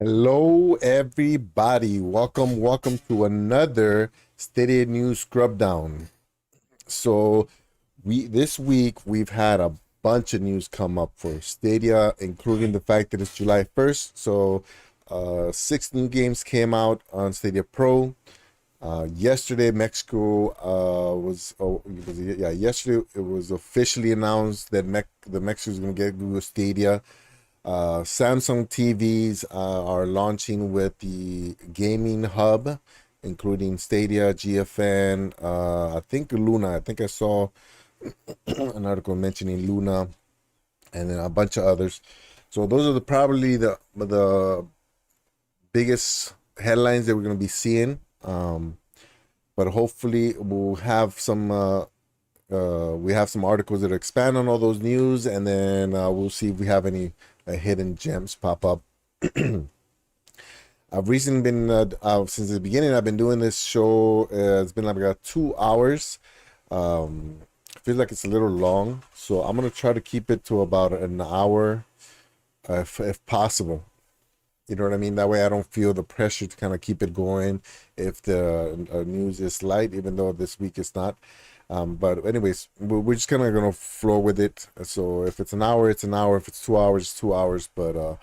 Hello, everybody. Welcome to another Stadia News Scrub Down. So, we this week we've had a bunch of news come up for Stadia, including the fact that it's July 1st. So, six new games came out on Stadia Pro. Yesterday, Mexico yesterday it was officially announced that the Mexico is going to get Google Stadia. Samsung TVs are launching with the gaming hub, including Stadia, GFN, I think Luna. I think I saw an article mentioning Luna, and then a bunch of others. So those are probably the biggest headlines that we're going to be seeing. But hopefully we'll have some we have some articles that expand on all those news, and then we'll see if we have any hidden gems pop up. I've recently been since the beginning. I've been doing this show. It's been like about 2 hours. I feel like it's a little long, so I'm gonna try to keep it to about an hour, if possible. You know what I mean? That way I don't feel the pressure to kind of keep it going if the news is light, even though this week it's not. But anyways, we're just kind of gonna flow with it. So if it's an hour, it's an hour. If it's 2 hours, it's 2 hours. But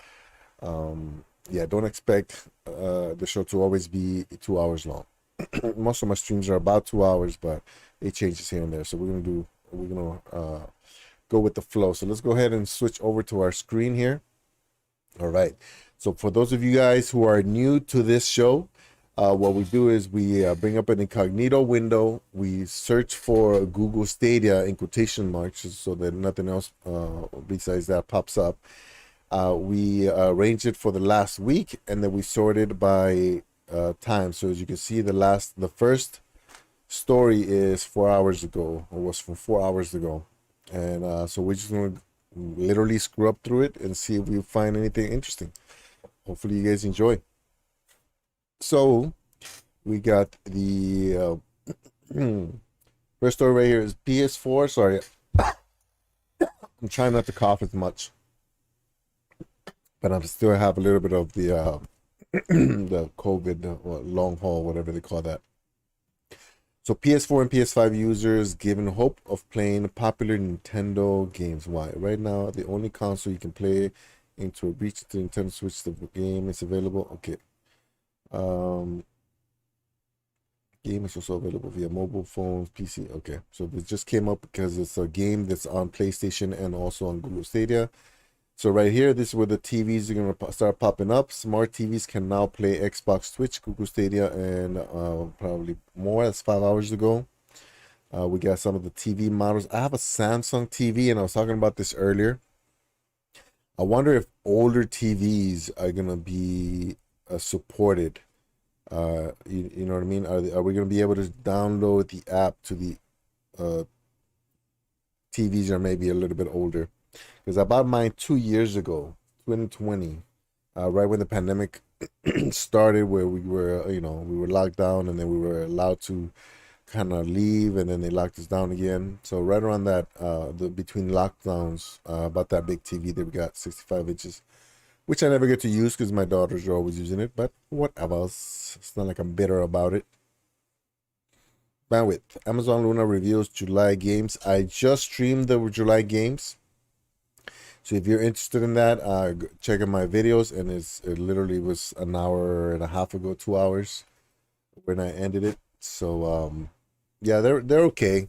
yeah, don't expect the show to always be 2 hours long. Most of my streams are about 2 hours, but it changes here and there. So we're gonna go with the flow. So let's go ahead and switch over to our screen here. All right. So for those of you guys who are new to this show, what we do is we bring up an incognito window. We search for Google Stadia in quotation marks so that nothing else besides that pops up. We arrange it for the last week, and then we sort it by time. So as you can see, the first story is 4 hours ago, or was from 4 hours ago. And so we're just going to literally screw up through it and see if we find anything interesting. Hopefully you guys enjoy. So we got the first story right here is PS4. Sorry, I'm trying not to cough as much, but I still have a little bit of the the COVID long haul, whatever they call that. So PS4 and PS5 users given hope of playing popular Nintendo games. Why? Right now, the only console you can play into a reach to Nintendo Switch, the game is available. Okay. Game is also available via mobile phones, PC. Okay, so this just came up because it's a game that's on PlayStation and also on Google Stadia. So right here, this is where the TVs are going to start popping up. Smart TVs can now play Xbox, Twitch, Google Stadia, and probably more. That's 5 hours ago. We got some of the TV models. I have a Samsung TV, and I was talking about this earlier. I wonder if older TVs are going to be supported. You know what I mean? Are we going to be able to download the app to the TVs that are maybe a little bit older? Because I bought mine 2 years ago, 2020, right when the pandemic started, where we were, we were locked down, and then we were allowed to kind of leave, and then they locked us down again. So right around that, between lockdowns, about that big TV that we got, 65 inches, which I never get to use because my daughters are always using it. But whatever, it's not like I'm bitter about it. Bandwidth. Amazon Luna reveals July games. I just streamed the July games. So if you're interested in that, check out my videos, and it literally was an hour and a half ago, 2 hours when I ended it. So yeah, they're okay.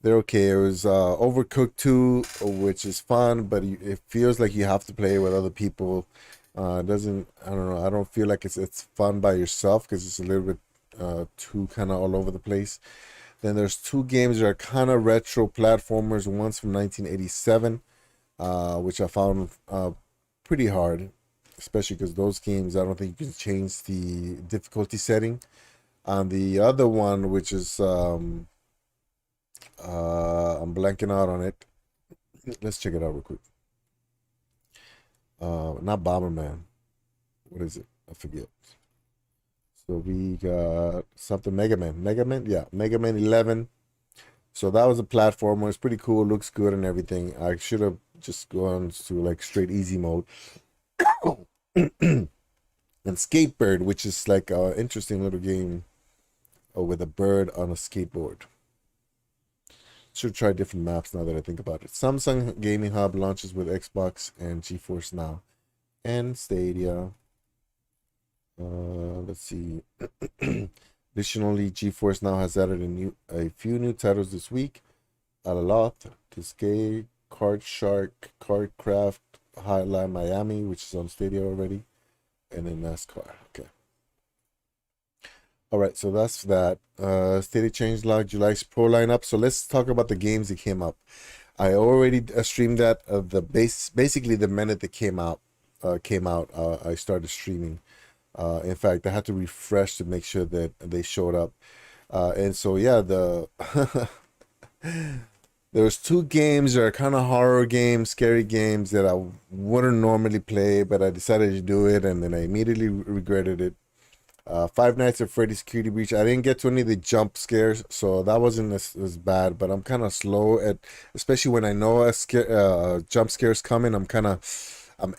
They're okay. It was Overcooked 2, which is fun, but it feels like you have to play with other people. It doesn't, I don't know. I don't feel like it's fun by yourself because it's a little bit too kind of all over the place. Then there's two games that are kind of retro platformers. One's from 1987. Which I found pretty hard, especially because those games, I don't think you can change the difficulty setting. On the other one, which is I'm blanking out on it. Let's check it out real quick. Not Bomberman. What is it? I forget. So we got something Mega Man. Yeah, Mega Man 11. So that was a platformer. It's pretty cool, looks good and everything. I should have just gone to like straight easy mode. and Skatebird, which is like an interesting little game with a bird on a skateboard. Should try different maps now that I think about it. Samsung Gaming Hub launches with Xbox and GeForce Now and Stadia. Let's see. Additionally, GeForce Now has added a few new titles this week. Alaloth, Cascade, Card Shark, Card Craft, Highline Miami, which is on Stadia already, and then NASCAR. Okay. All right, so that's that. Stadia changelog July's Pro lineup. So let's talk about the games that came up. I already streamed that. Basically the minute that came out, I started streaming. In fact, I had to refresh to make sure that they showed up. And so yeah, there was two games that are kind of horror games, scary games that I wouldn't normally play, but I decided to do it, and then I immediately regretted it. Five Nights at Freddy's Security Breach. I didn't get to any of the jump scares, so that wasn't as bad. But I'm kind of slow at, especially when I know jump scares coming. I'm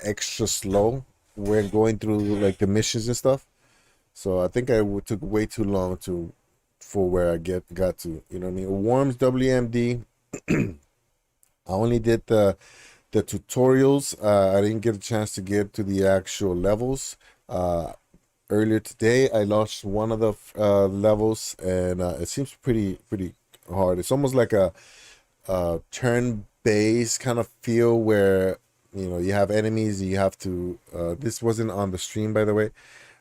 extra slow when going through like the missions and stuff. So I think took way too long for where I got to. You know what I mean? Worms WMD. I only did the tutorials. I didn't get a chance to get to the actual levels. Earlier today, I launched one of the levels, and it seems pretty hard. It's almost like a turn-based kind of feel where you have enemies. You have to. This wasn't on the stream, by the way.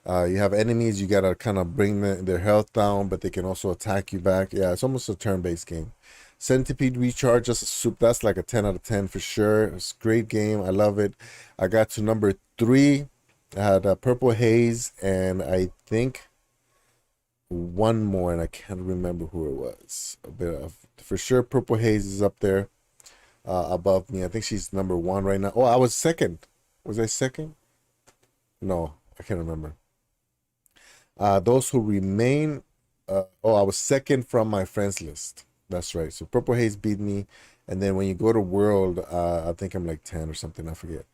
You have enemies. You gotta kind of bring their health down, but they can also attack you back. Yeah, it's almost a turn-based game. Centipede Recharge, just a soup. That's like a 10 out of 10 for sure. It's a great game. I love it. I got to number 3. I had Purple Haze, and I think one more, and I can't remember who it was. For sure, Purple Haze is up there above me. I think she's number 1 right now. Oh, I was second. Was I second? No, I can't remember. Those who remain. I was second from my friends list. That's right. So Purple Haze beat me, and then when you go to World, I think I'm like 10 or something. I forget.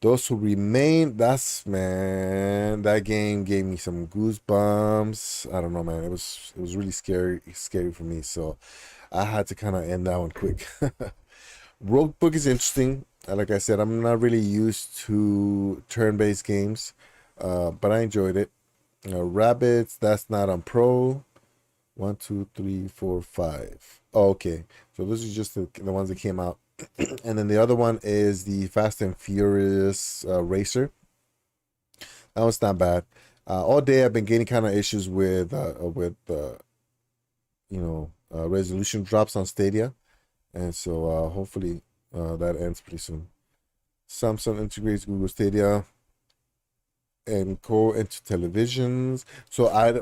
Those who remain, that game gave me some goosebumps. I don't know, man. It was really scary for me. So I had to kind of end that one quick. Rogue Book is interesting. Like I said, I'm not really used to turn-based games, but I enjoyed it. Rabbits, that's not on Pro. 1, 2, 3, 4, 5. Oh, okay. So those are just the ones that came out. And then the other one is the Fast and Furious Racer. That one's not bad. All day I've been getting kind of issues with resolution drops on Stadia, and so hopefully that ends pretty soon. Samsung integrates Google Stadia and Core into televisions. So I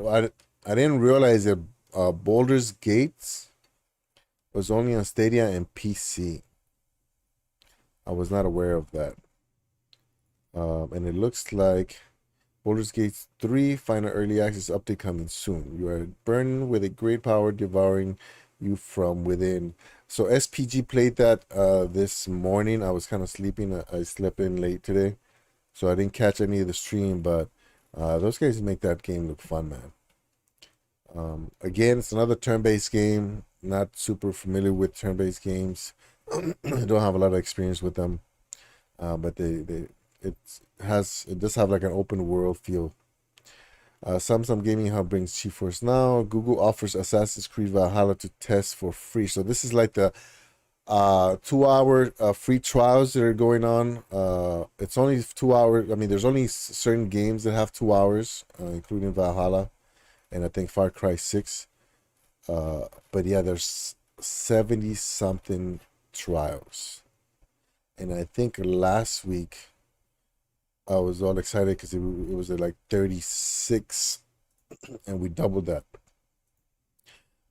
didn't realize that Baldur's Gates was only on Stadia and PC. I was not aware of that. And it looks like Baldur's Gate 3 final early access update coming soon. You are burning with a great power devouring you from within. So SPG played that this morning. I was kind of sleeping. I slept in late today, so I didn't catch any of the stream, but those guys make that game look fun, man. Again, it's another turn-based game. Not super familiar with turn-based games. I don't have a lot of experience with them, but it does have like an open world feel. Samsung Gaming Hub brings GeForce Now. Google offers Assassin's Creed Valhalla to test for free. So this is like the 2-hour free trials that are going on. It's only 2 hours. I mean, there's only certain games that have 2 hours, including Valhalla, and I think Far Cry 6. But yeah, there's 70 something trials, and I think last week I was all excited because it was at like 36, and we doubled that,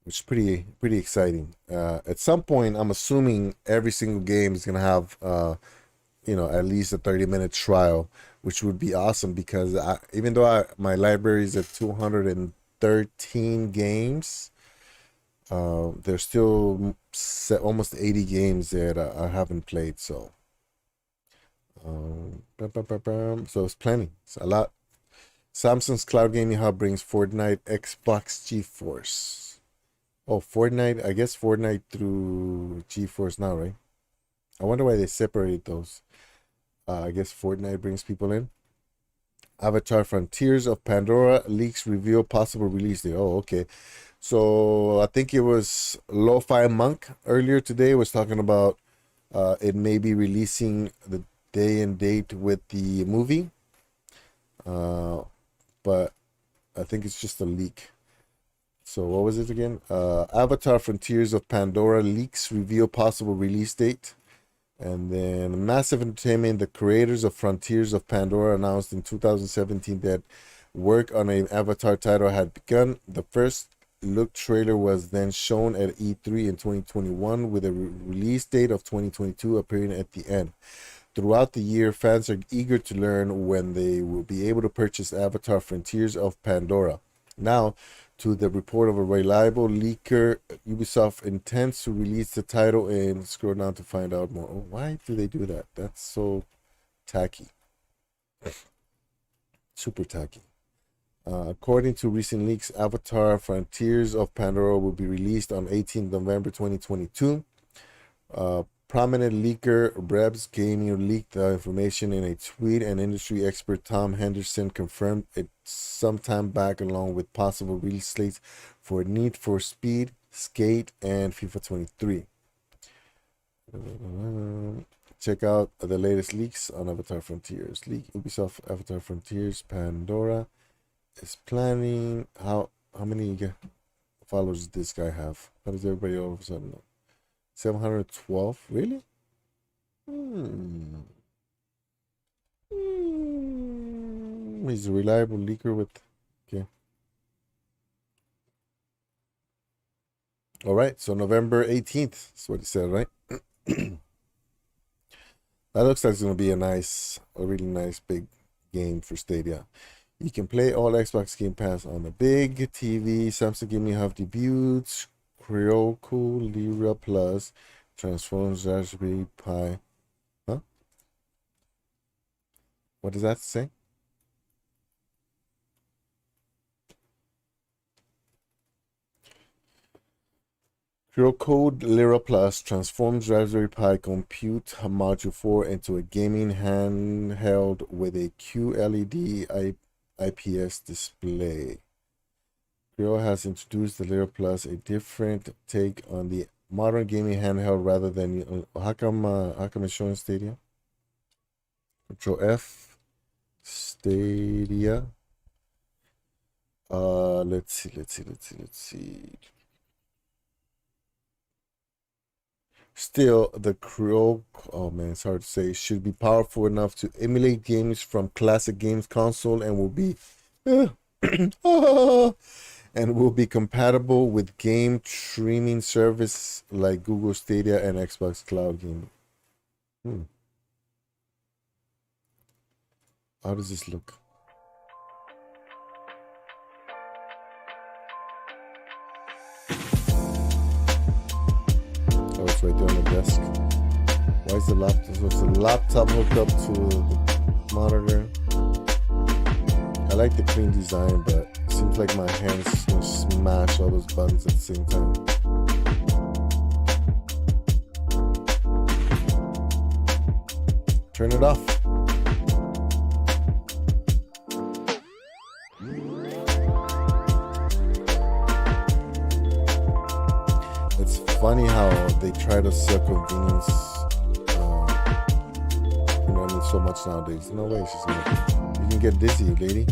which is pretty exciting. At some point, I'm assuming every single game is gonna have at least a 30-minute trial, which would be awesome because even though my library is at 213 games, there's still almost 80 games that I haven't played. So it's plenty. It's a lot. Samsung's cloud gaming hub brings Fortnite, Xbox, GeForce. Oh, Fortnite. I guess Fortnite through GeForce now, right? I wonder why they separate those. I guess Fortnite brings people in. Avatar Frontiers of Pandora leaks reveal possible release date. Oh, okay. So I think it was Lo-Fi Monk earlier today was talking about it may be releasing the day and date with the movie. But I think it's just a leak. So what was it again? Avatar Frontiers of Pandora leaks reveal possible release date. And then Massive Entertainment, the creators of Frontiers of Pandora, announced in 2017 that work on an Avatar title had begun. The first look trailer was then shown at E3 in 2021 with a release date of 2022 appearing at the end. Throughout the year, fans are eager to learn when they will be able to purchase Avatar Frontiers of Pandora. Now, to the report of a reliable leaker, Ubisoft intends to release the title and scroll down to find out more. Oh, why do they do that? That's so tacky. Super tacky. According to recent leaks, Avatar Frontiers of Pandora will be released on 18 November 2022. Prominent leaker Rebs Gaming leaked the information in a tweet, and industry expert Tom Henderson confirmed it sometime back, along with possible release slates for Need for Speed, Skate, and FIFA 23. Check out the latest leaks on Avatar Frontiers. Leak Ubisoft Avatar Frontiers Pandora is planning. How many followers does this guy have? How does everybody all of a sudden know? 712? Really? He's a reliable leaker with... Okay. All right, so November 18th is what he said, right? That looks like it's going to be a really nice big game for Stadia. You can play all Xbox Game Pass on a big TV. Samsung Gaming Hub debuts. Roku Lyra Plus transforms Raspberry Pi. Huh? What does that say? Roku Lyra Plus transforms Raspberry Pi Compute Module 4 into a gaming handheld with a QLED IPS display. Creo has introduced the Lyra Plus, a different take on the modern gaming handheld rather than... how come it's showing Stadia? Control F, Stadia. Let's see. Still, the Creo, oh man, it's hard to say, should be powerful enough to emulate games from classic games console and will be... and will be compatible with game streaming service like Google Stadia and Xbox Cloud Gaming. How does this look? Oh, it's right there on the desk. Why is the laptop hooked up to the monitor? I like the clean design, but it seems like my hands just gonna smash all those buttons at the same time. Turn it off. It's funny how they try to sell convenience, so much nowadays. No way she's gonna... You can get dizzy, lady.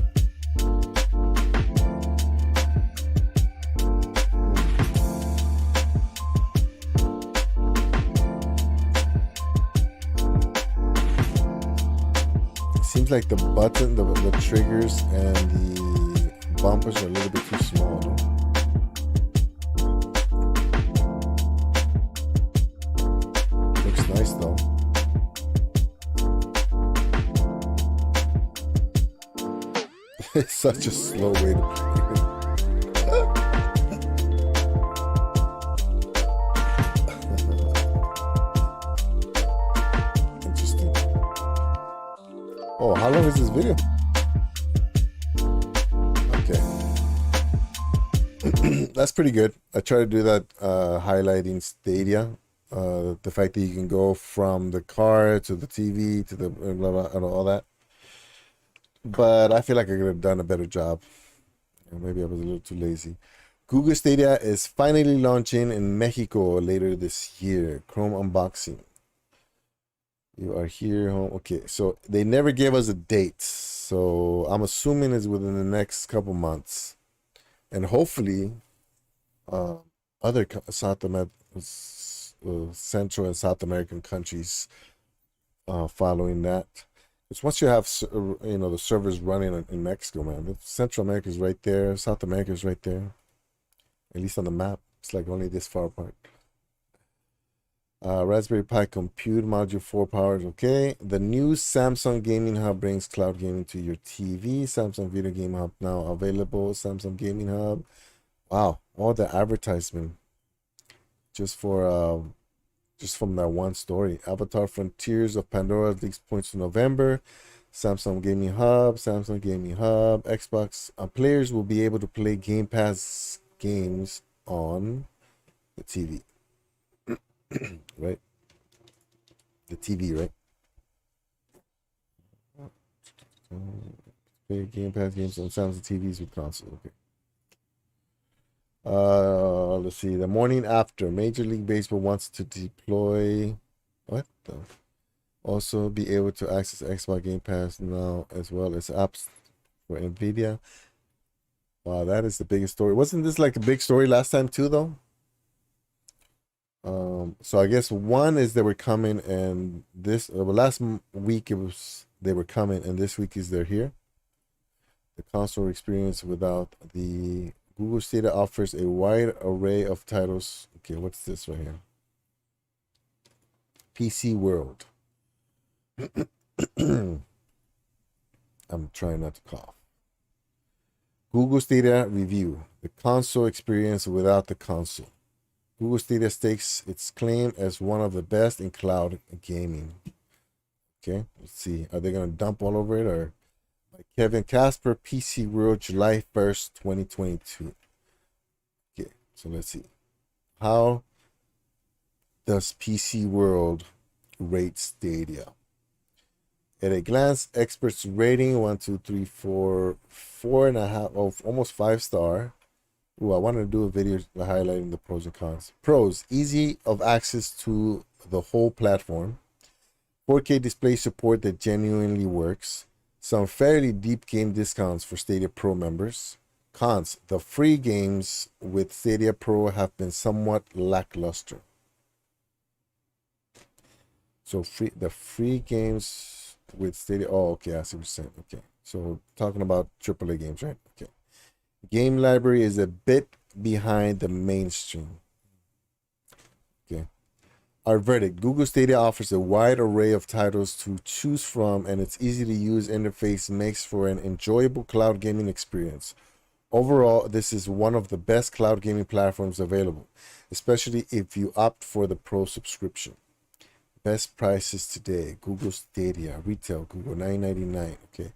Seems like the button, the triggers and the bumpers are a little bit too small, though. Looks nice though. It's such a slow way to play. Interesting. Oh, how long is this video? That's pretty good. I try to do that, highlighting Stadia. The fact that you can go from the car to the TV to the blah, blah, and all that. But I feel like I could have done a better job. Maybe I was a little too lazy. Google Stadia is finally launching in Mexico later this year. Chrome unboxing. You are here, home. Okay, so they never gave us a date. So I'm assuming it's within the next couple months. And hopefully, uh, other Central and South American countries following that. Because once you have, the servers running in Mexico, man, Central America is right there, South America is right there. At least on the map, it's like only this far apart. Raspberry Pi compute module 4 powers. Okay. The new Samsung Gaming Hub brings cloud gaming to your TV. Samsung Video Game Hub now available. Samsung Gaming Hub. Wow, all the advertisement just from that one story. Avatar Frontiers of Pandora leaks points to November. Samsung Gaming Hub, Xbox players will be able to play Game Pass games on the TV. Right? The TV, right? Play Game Pass games on Samsung TVs with console. Okay. Let's see. The morning after, Major League Baseball wants to deploy what? Also be able to access Xbox Game Pass now as well as apps for Nvidia. Wow, that is the biggest story. Wasn't this like a big story last time too, though? So I guess one is they were coming, and this last week they were coming, and this week is they're here. The console experience without the Google Stadia offers a wide array of titles. Okay, what's this right here? PC World. I'm trying not to cough. Google Stadia review. The console experience without the console. Google Stadia stakes its claim as one of the best in cloud gaming. Okay, let's see. Are they going to dump all over it, or by Kevin Casper, PC World, July 1st, 2022. Okay, so let's see. How does PC World rate Stadia? At a glance, experts rating 1, 2, 3, 4, 4.5, oh, almost 5-star. Ooh, I wanted to do a video highlighting the pros and cons. Pros: easy of access to the whole platform. 4K display support that genuinely works. Some fairly deep game discounts for Stadia Pro members. Cons: the free games with Stadia Pro have been somewhat lackluster. So the free games with Stadia. Oh, okay, I see what you're saying. Okay, so talking about AAA games, right? Okay. Game library is a bit behind the mainstream. Okay. Our verdict: Google Stadia offers a wide array of titles to choose from, and its easy to use interface makes for an enjoyable cloud gaming experience. Overall, this is one of the best cloud gaming platforms available, especially if you opt for the Pro subscription. Best prices today: Google Stadia retail, Google $9.99. Okay.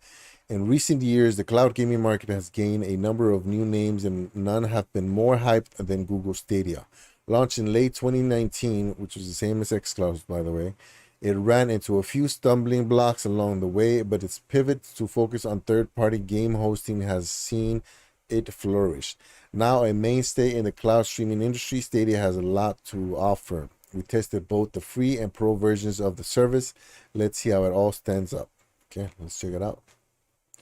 In recent years, the cloud gaming market has gained a number of new names, and none have been more hyped than Google Stadia. Launched in late 2019, which was the same as xCloud, by the way, it ran into a few stumbling blocks along the way, but its pivot to focus on third-party game hosting has seen it flourish. Now a mainstay in the cloud streaming industry, Stadia has a lot to offer. We tested both the free and pro versions of the service. Let's see how it all stands up. Okay, let's check it out.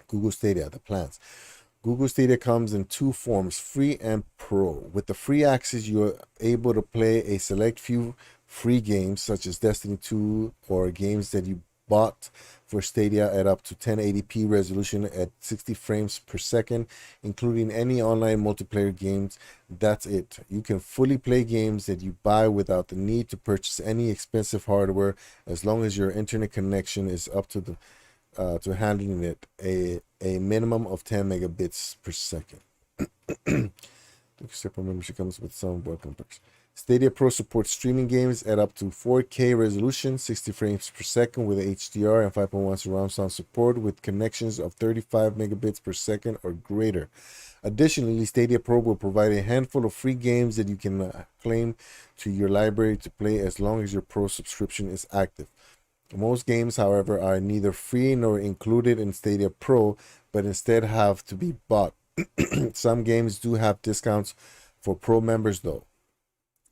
Google Stadia, the plans. Google Stadia comes in two forms, free and pro. With the free access, you're able to play a select few free games, such as Destiny 2, or games that you bought for Stadia at up to 1080p resolution at 60 frames per second, including any online multiplayer games. That's it. You can fully play games that you buy without the need to purchase any expensive hardware, as long as your internet connection is up to handling it a minimum of 10 megabits per second. Separate membership comes with some welcome perks. Stadia Pro supports streaming games at up to 4K resolution, 60 frames per second with HDR and 5.1 surround sound support with connections of 35 megabits per second or greater. Additionally, Stadia Pro will provide a handful of free games that you can claim to your library to play as long as your Pro subscription is active. Most games, however, are neither free nor included in Stadia Pro, but instead have to be bought. Some games do have discounts for Pro members, though.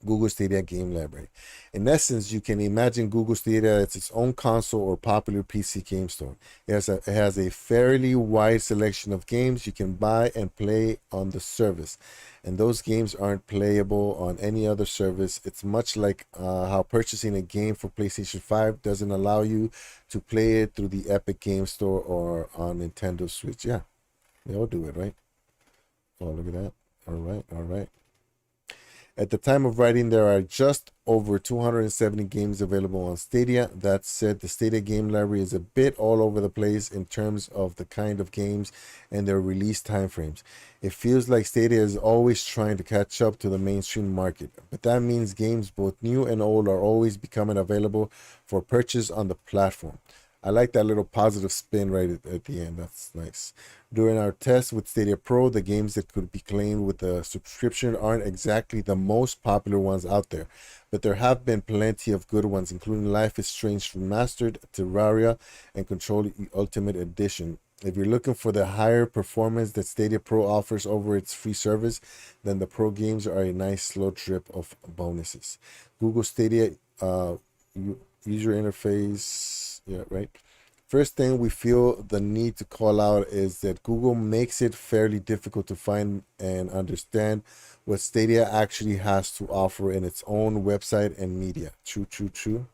Google Stadia game library. In essence, you can imagine Google Stadia as its own console or popular PC game store. It has a fairly wide selection of games you can buy and play on the service. And those games aren't playable on any other service. It's much like how purchasing a game for PlayStation 5 doesn't allow you to play it through the Epic Game Store or on Nintendo Switch. Yeah, they all do it, right? Oh, look at that. All right, all right. At the time of writing, there are just over 270 games available on Stadia. That said, the Stadia game library is a bit all over the place in terms of the kind of games and their release timeframes. It feels like Stadia is always trying to catch up to the mainstream market, but that means games both new and old are always becoming available for purchase on the platform. I like that little positive spin right at the end. That's nice. During our test with Stadia Pro, the games that could be claimed with a subscription aren't exactly the most popular ones out there, but there have been plenty of good ones, including Life is Strange Remastered, Terraria, and Control Ultimate Edition. If you're looking for the higher performance that Stadia Pro offers over its free service, then the Pro games are a nice slow drip of bonuses. Google Stadia user interface, yeah, right. First thing we feel the need to call out is that Google makes it fairly difficult to find and understand what Stadia actually has to offer in its own website and media. True, true, true.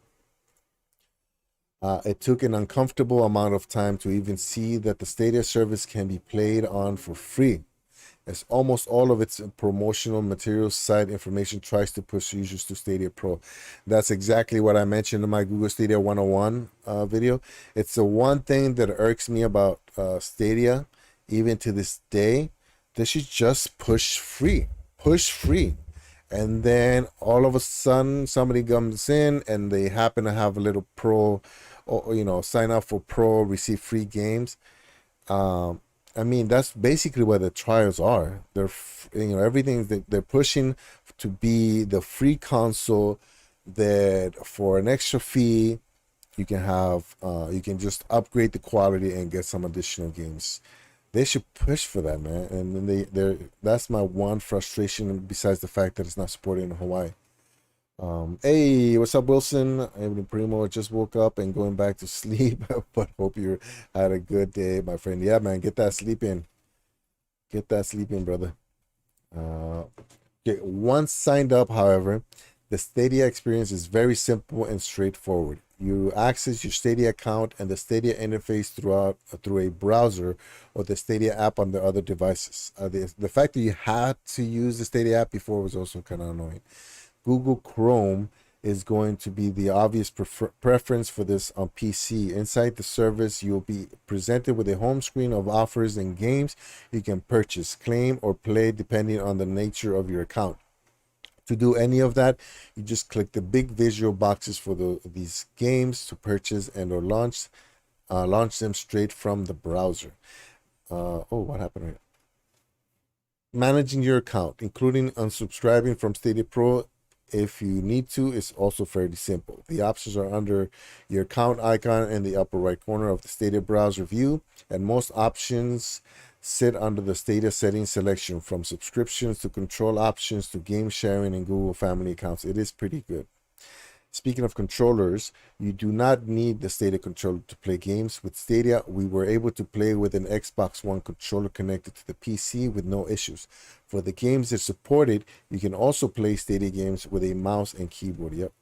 It took an uncomfortable amount of time to even see that the Stadia service can be played on for free, as almost all of its promotional material site information tries to push users to Stadia Pro. That's exactly what I mentioned in my Google Stadia 101 video. It's the one thing that irks me about Stadia, even to this day. They should just push free. Push free. And then all of a sudden, somebody comes in and they happen to have a little Pro, or, sign up for Pro, receive free games. I mean, that's basically what the trials are. Everything that they're pushing to be the free console that for an extra fee you can have, you can just upgrade the quality and get some additional games. They should push for that, man. And then that's my one frustration besides the fact that it's not supported in Hawaii. Hey, what's up, Wilson? I'm Primo. Just woke up and going back to sleep, but hope you had a good day, my friend. Yeah, man, get that sleep in. Get that sleep in, brother. Okay, once signed up, however, the Stadia experience is very simple and straightforward. You access your Stadia account and the Stadia interface through a browser or the Stadia app on the other devices. The fact that you had to use the Stadia app before was also kind of annoying. Google Chrome is going to be the obvious preference for this on PC. Inside the service, you'll be presented with a home screen of offers and games you can purchase, claim, or play depending on the nature of your account. To do any of that, you just click the big visual boxes for these games to purchase and or launch them straight from the browser. Oh, what happened here? Managing your account, including unsubscribing from Stadia Pro, if you need to, is also fairly simple. The options are under your account icon in the upper right corner of the Stadia browser view, and most options sit under the Stadia settings selection, from subscriptions to control options to game sharing and Google Family accounts. It is pretty good. Speaking of controllers, you do not need the Stadia controller to play games. With Stadia, we were able to play with an Xbox One controller connected to the PC with no issues. For the games that supported, you can also play Stadia games with a mouse and keyboard. Yep.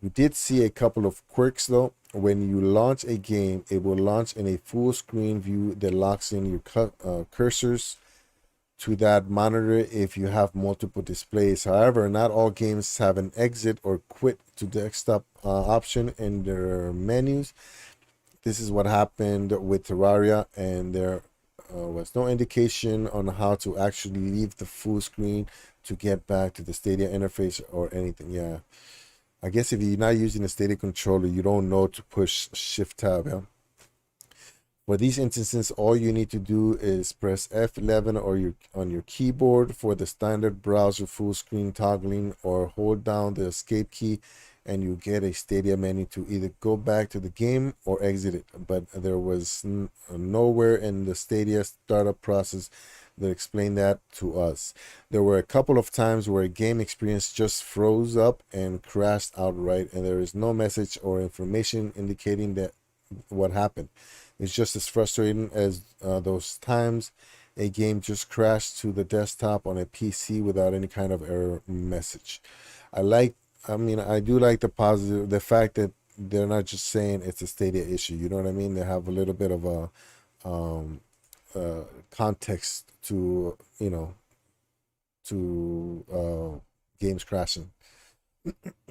We did see a couple of quirks though. When you launch a game, it will launch in a full screen view that locks in your cursors to that monitor if you have multiple displays. However, not all games have an exit or quit to desktop option in their menus. This is what happened with Terraria, and there was no indication on how to actually leave the full screen to get back to the Stadia interface or anything. Yeah, I guess if you're not using a Stadia controller, you don't know to push Shift Tab. Yeah. For these instances, all you need to do is press F11 or on your keyboard for the standard browser full screen toggling, or hold down the escape key and you get a Stadia menu to either go back to the game or exit it. But there was nowhere in the Stadia startup process that explained that to us. There were a couple of times where a game experience just froze up and crashed outright, and there is no message or information indicating that what happened. It's just as frustrating as those times a game just crashed to the desktop on a PC without any kind of error message. I like, I mean, I do like the fact that they're not just saying it's a Stadia issue. You know what I mean? They have a little bit of a um, context to, games crashing.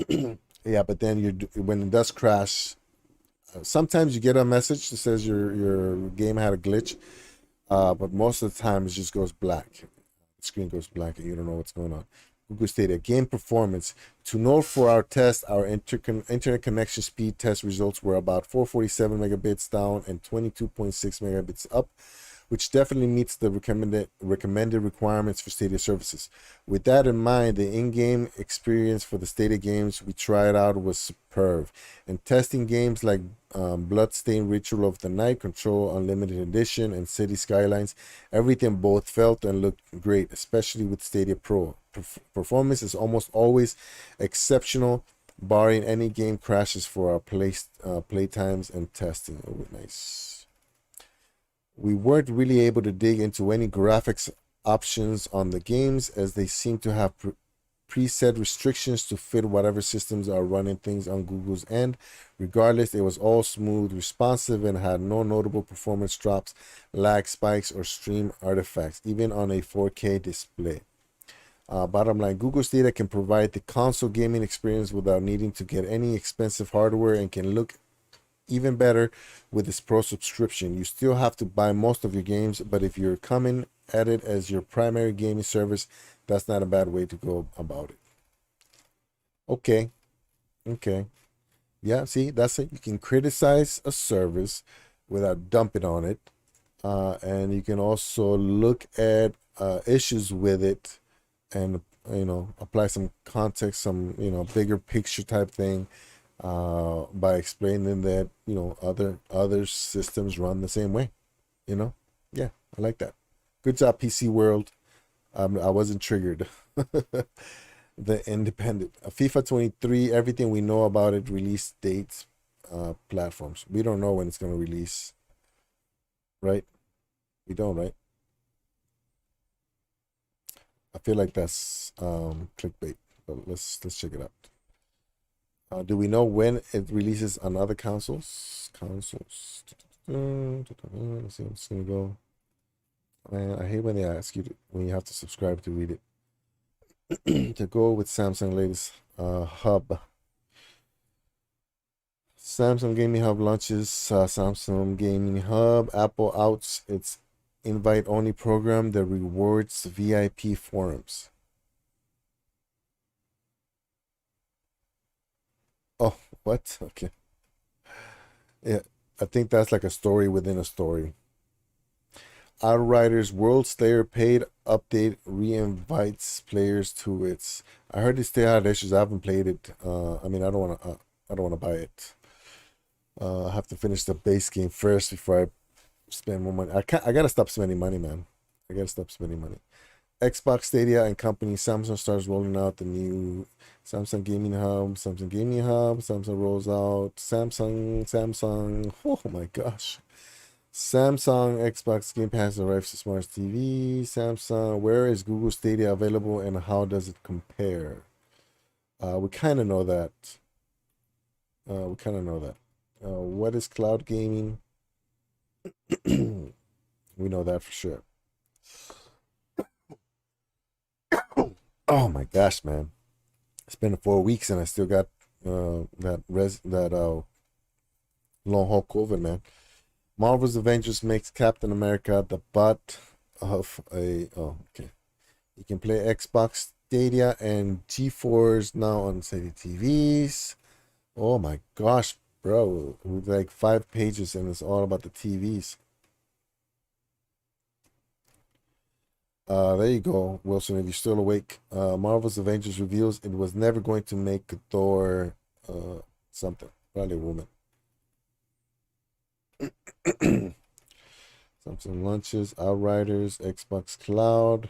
Yeah, but then when it does crash, sometimes you get a message that says your game had a glitch, but most of the time it just goes black. The screen goes black and you don't know what's going on. Google Stadia game performance. To note for our test, our internet connection speed test results were about 447 megabits down and 22.6 megabits up, which definitely meets the recommended requirements for Stadia services. With that in mind, the in-game experience for the Stadia games we tried out was superb. And testing games like Bloodstained Ritual of the Night, Control Unlimited Edition, and City Skylines, everything both felt and looked great, especially with Stadia Pro. Performance is almost always exceptional, barring any game crashes for our playtimes and testing. Oh, nice. We weren't really able to dig into any graphics options on the games, as they seem to have preset restrictions to fit whatever systems are running things on Google's end. Regardless, it was all smooth, responsive, and had no notable performance drops, lag spikes, or stream artifacts, even on a 4K display. Bottom line, Google Stadia can provide the console gaming experience without needing to get any expensive hardware, and can look even better with this Pro subscription. You still have to buy most of your games, but if you're coming at it as your primary gaming service, that's not a bad way to go about it. Okay. Yeah, see, that's it. You can criticize a service without dumping on it. And you can also look at issues with it and, apply some context, some, bigger picture type thing, by explaining that other systems run the same way. Yeah, I like that. Good job, PC World. I wasn't triggered. The Independent, FIFA 23, everything we know about it, release dates, platforms. We don't know when it's going to release, right? We don't, right? I feel like that's clickbait, but let's check it out. Do we know when it releases on other consoles? Let's see, I'm just gonna go. Man, I hate when they ask you when you have to subscribe to read it. To go with Samsung latest hub. Samsung Gaming Hub launches Samsung Gaming Hub. Apple outs its invite-only program that rewards VIP forums. Oh, what? Okay. Yeah, I think that's like a story within a story. Outriders World Slayer paid update re-invites players to its. I heard they still had issues. I haven't played it. I mean, I don't want to. I don't want to buy it. I have to finish the base game first before I spend more money. I gotta stop spending money, man. I gotta stop spending money. Xbox Stadia and company. Samsung starts rolling out the new Samsung Gaming Hub. Samsung rolls out Samsung. Oh my gosh. Samsung Xbox Game Pass arrives to smart TV. Samsung. Where is Google Stadia available and how does it compare? We kind of know that. What is cloud gaming? We know that for sure. Oh my gosh, man! It's been 4 weeks and I still got that long haul COVID, man. Marvel's Avengers makes Captain America the butt of a. Oh, okay. You can play Xbox Stadia and GeForce now on Stadia TVs. Oh my gosh, Bro, with like 5 pages and it's all about the TVs. There you go, Wilson. If you're still awake, Marvel's Avengers reveals it was never going to make Thor something. Probably a woman. Samsung launches Outriders, Xbox Cloud.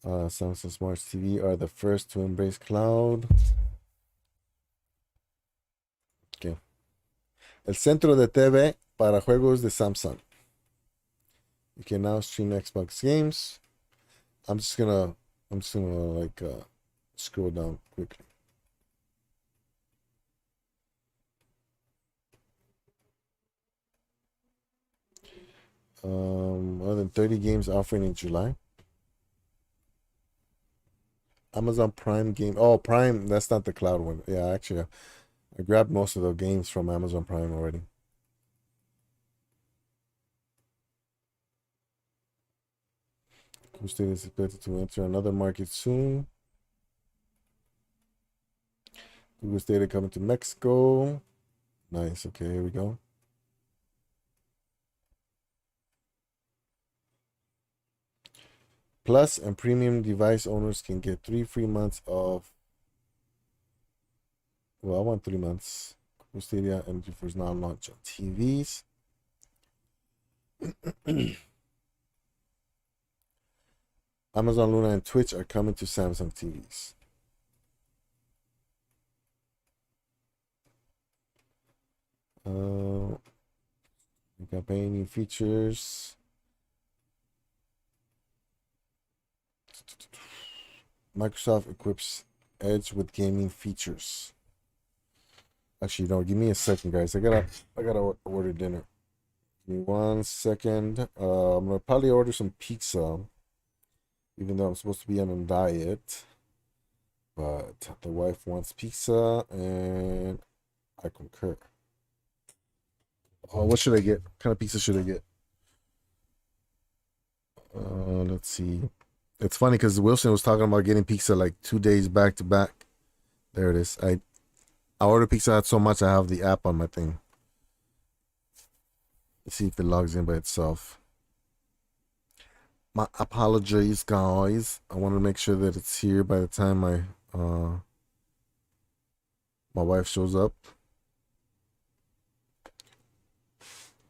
Samsung Smart TV are the first to embrace cloud. Okay. El centro de TV para juegos de Samsung. You can now stream Xbox games. I'm just gonna like scroll down quickly. More than 30 games offering in July. Amazon Prime game. Oh, Prime. That's not the cloud one. Yeah, actually, I grabbed most of the games from Amazon Prime already. Google Stadia is expected to enter another market soon. Google Stadia coming to Mexico. Nice. Okay, here we go. Plus and premium device owners can get 3 free months of. Well, I want 3 months. Google Stadia and first now launch on TVs. Amazon Luna and Twitch are coming to Samsung TVs. We got new features. Microsoft equips Edge with gaming features. Actually, no, give me a second, guys. I gotta order dinner. Give me 1 second. I'm gonna probably order some pizza, even though I'm supposed to be on a diet. But the wife wants pizza, and I concur. What should I get? What kind of pizza should I get? Let's see. It's funny because Wilson was talking about getting pizza like 2 days back to back. There it is. I ordered Pizza Hut so much I have the app on my thing. Let's see if it logs in by itself. My apologies, guys. I want to make sure that it's here by the time my wife shows up.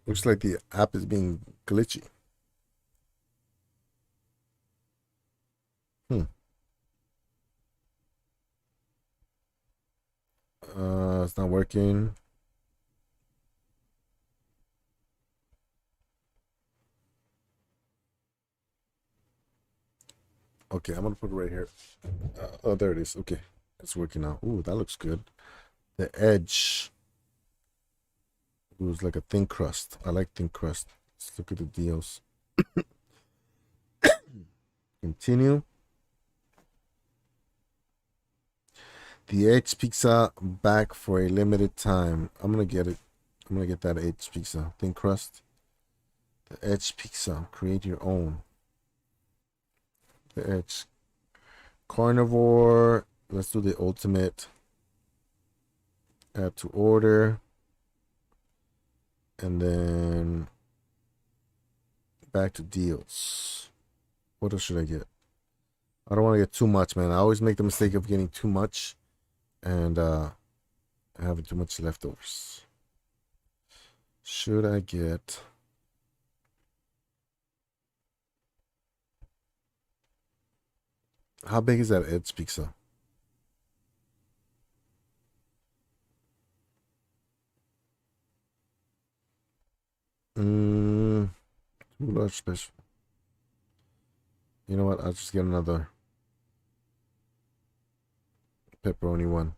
Looks like the app is being glitchy. It's not working. Okay, I'm gonna put it right here. Oh, there it is. Okay, it's working now. Ooh, that looks good. The edge. Ooh, it's like a thin crust. I like thin crust. Let's look at the deals. Continue. The Edge Pizza back for a limited time. I'm gonna get it. I'm gonna get that Edge Pizza. Thin crust. The Edge Pizza. Create your own. The Edge. Carnivore. Let's do the ultimate. Add to order. And then back to deals. What else should I get? I don't want to get too much, man. I always make the mistake of getting too much and having too much leftovers. Should I get... How big is that Edge pizza? Too large special. You know what? I'll just get another pepperoni one.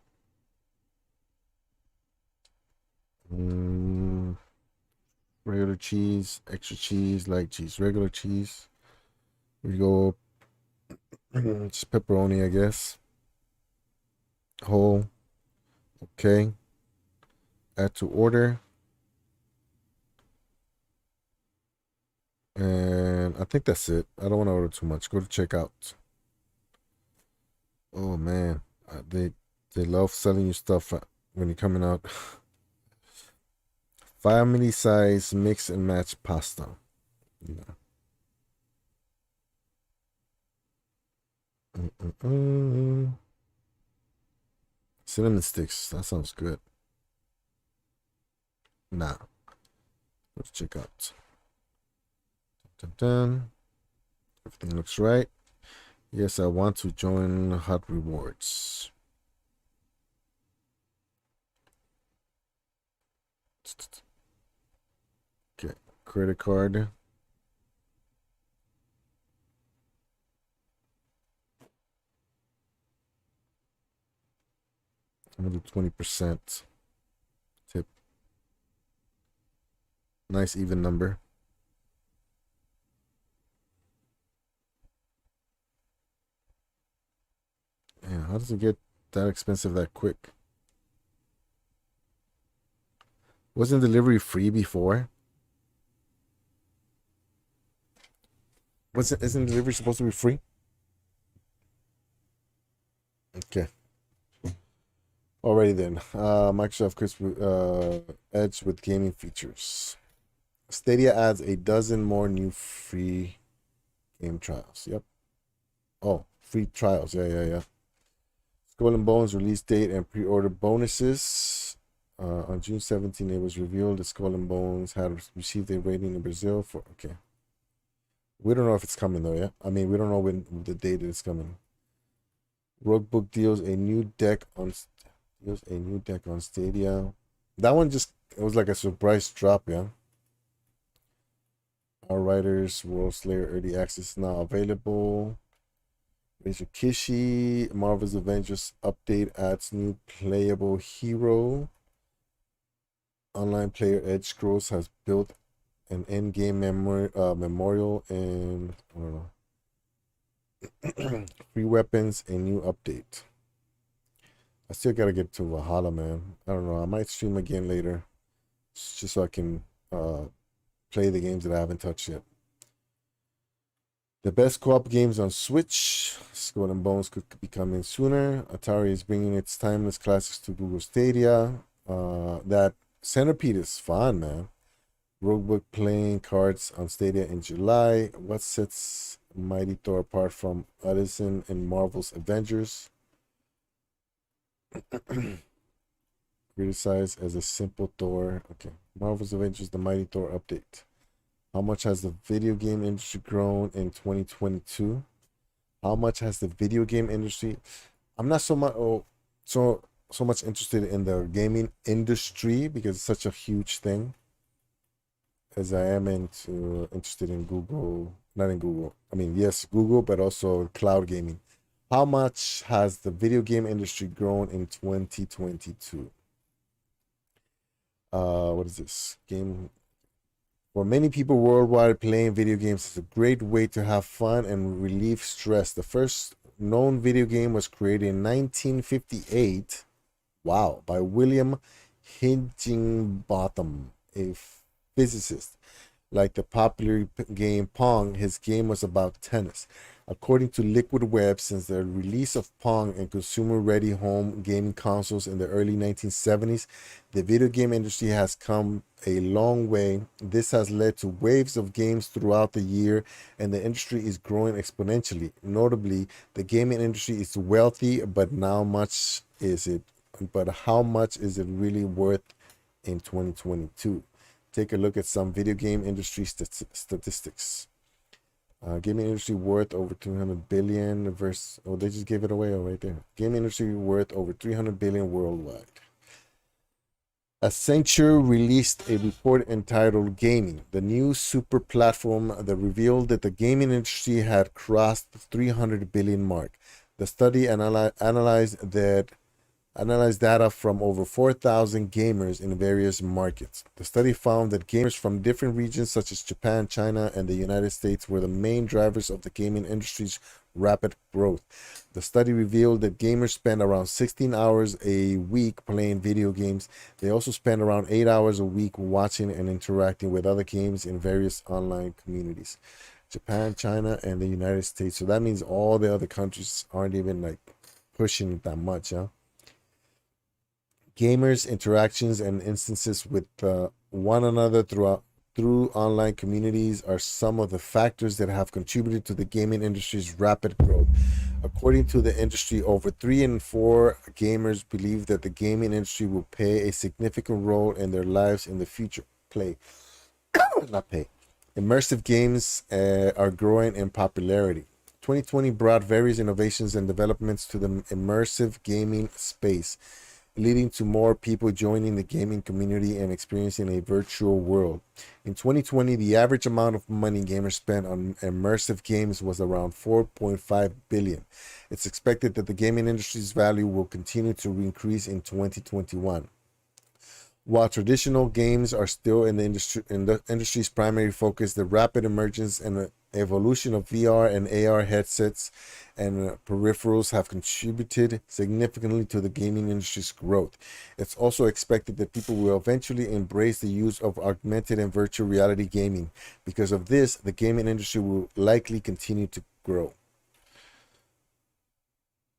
Regular cheese, extra cheese, light cheese, regular cheese. We go just pepperoni, I guess. Whole. Okay. Add to order. And I think that's it. I don't want to order too much. Go to checkout. Oh man, they love selling you stuff when you're coming out. Family size mix and match pasta. Yeah. Cinnamon sticks. That sounds good. Nah. Let's check out. Dun, dun. Everything looks right. Yes, I want to join Hot Rewards. Okay, credit card. I'm gonna do 20% tip. Nice even number. Yeah, how does it get that expensive that quick? Wasn't delivery free before? Isn't delivery supposed to be free? Okay. Alrighty then. Microsoft Edge with gaming features. Stadia adds a dozen more new free game trials. Yep. Oh, free trials. Yeah. Skull and Bones release date and pre-order bonuses. On June 17, it was revealed that Skull and Bones had received a rating in Brazil for. Okay. We don't know if it's coming though. Yeah. I mean, we don't know when the date it's coming. Roguebook deals a new deck on Stadia. That one just it was like a surprise drop. Yeah. Our Riders World Slayer Early Access now available. Major Kishi, Marvel's Avengers update adds new playable hero. Online player Edge Scrolls has built an end-game memorial and I don't know. Free weapons, a new update. I still gotta get to Valhalla, man. I don't know. I might stream again later, just so I can play the games that I haven't touched yet. The best co-op games on Switch. Skull and Bones could be coming sooner. Atari is bringing its timeless classics to Google Stadia. That Centipede is fun, man. Roguebook playing cards on Stadia in July. What sets Mighty Thor apart from Edison and Marvel's Avengers? Criticized as a simple Thor. Okay. Marvel's Avengers, the Mighty Thor update. How much has the video game industry grown in 2022? How much has the video game industry? I'm not so much interested in the gaming industry because it's such a huge thing as I am interested in Google, not in Google. I mean, yes, Google, but also cloud gaming. How much has the video game industry grown in 2022? What is this? For many people worldwide, playing video games is a great way to have fun and relieve stress. The first known video game was created in 1958. Wow, by William Higginbotham, a physicist. Like the popular game Pong, his game was about tennis. According to Liquid Web, since the release of Pong and consumer-ready home gaming consoles in the early 1970s, the video game industry has come a long way. This has led to waves of games throughout the year, and the industry is growing exponentially. Notably, the gaming industry is wealthy, but how much is it really worth in 2022? Take a look at some video game industry statistics. Gaming industry worth over 200 billion versus they just gave it away right there. Gaming industry worth over 300 billion worldwide. Accenture released a report entitled Gaming, the new super platform that revealed that the gaming industry had crossed the 300 billion mark. The study analyzed data from over 4,000 gamers in various markets. The study found that gamers from different regions such as Japan, China, and the United States were the main drivers of the gaming industry's rapid growth. The study revealed that gamers spend around 16 hours a week playing video games. They also spend around 8 hours a week watching and interacting with other games in various online communities. Japan, China, and the United States. So that means all the other countries aren't even like pushing that much, huh? Gamers' interactions and instances with one another through online communities are some of the factors that have contributed to the gaming industry's rapid growth. According to the industry, over 3 in 4 gamers believe that the gaming industry will play a significant role in their lives in the future. Play, not pay. Immersive games are growing in popularity. 2020 brought various innovations and developments to the immersive gaming space, leading to more people joining the gaming community and experiencing a virtual world. In 2020, the average amount of money gamers spent on immersive games was around 4.5 billion. It's expected that the gaming industry's value will continue to increase in 2021. While traditional games are still in the industry's primary focus, the rapid emergence and evolution of VR and AR headsets and peripherals have contributed significantly to the gaming industry's growth. It's also expected that people will eventually embrace the use of augmented and virtual reality gaming. Because of this, the gaming industry will likely continue to grow.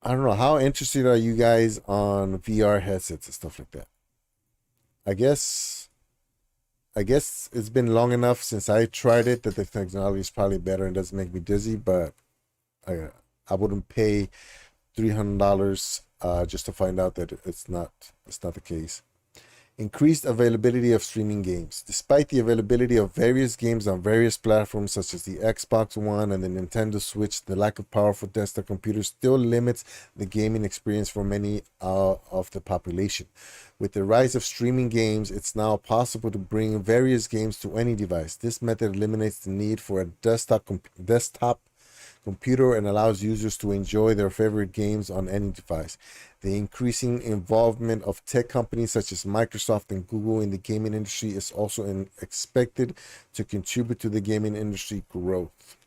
I don't know, how interested are you guys on VR headsets and stuff like that? I guess I guess it's been long enough since I tried it that the technology is probably better and doesn't make me dizzy, but I I wouldn't pay $300 just to find out that it's not the case. Increased availability of streaming games. Despite the availability of various games on various platforms such as the Xbox One and the Nintendo Switch, the lack of powerful desktop computers still limits the gaming experience for many of the population. With the rise of streaming games, it's now possible to bring various games to any device. This method eliminates the need for a desktop computer and allows users to enjoy their favorite games on any device. The increasing involvement of tech companies such as Microsoft and Google in the gaming industry is also expected to contribute to the gaming industry growth.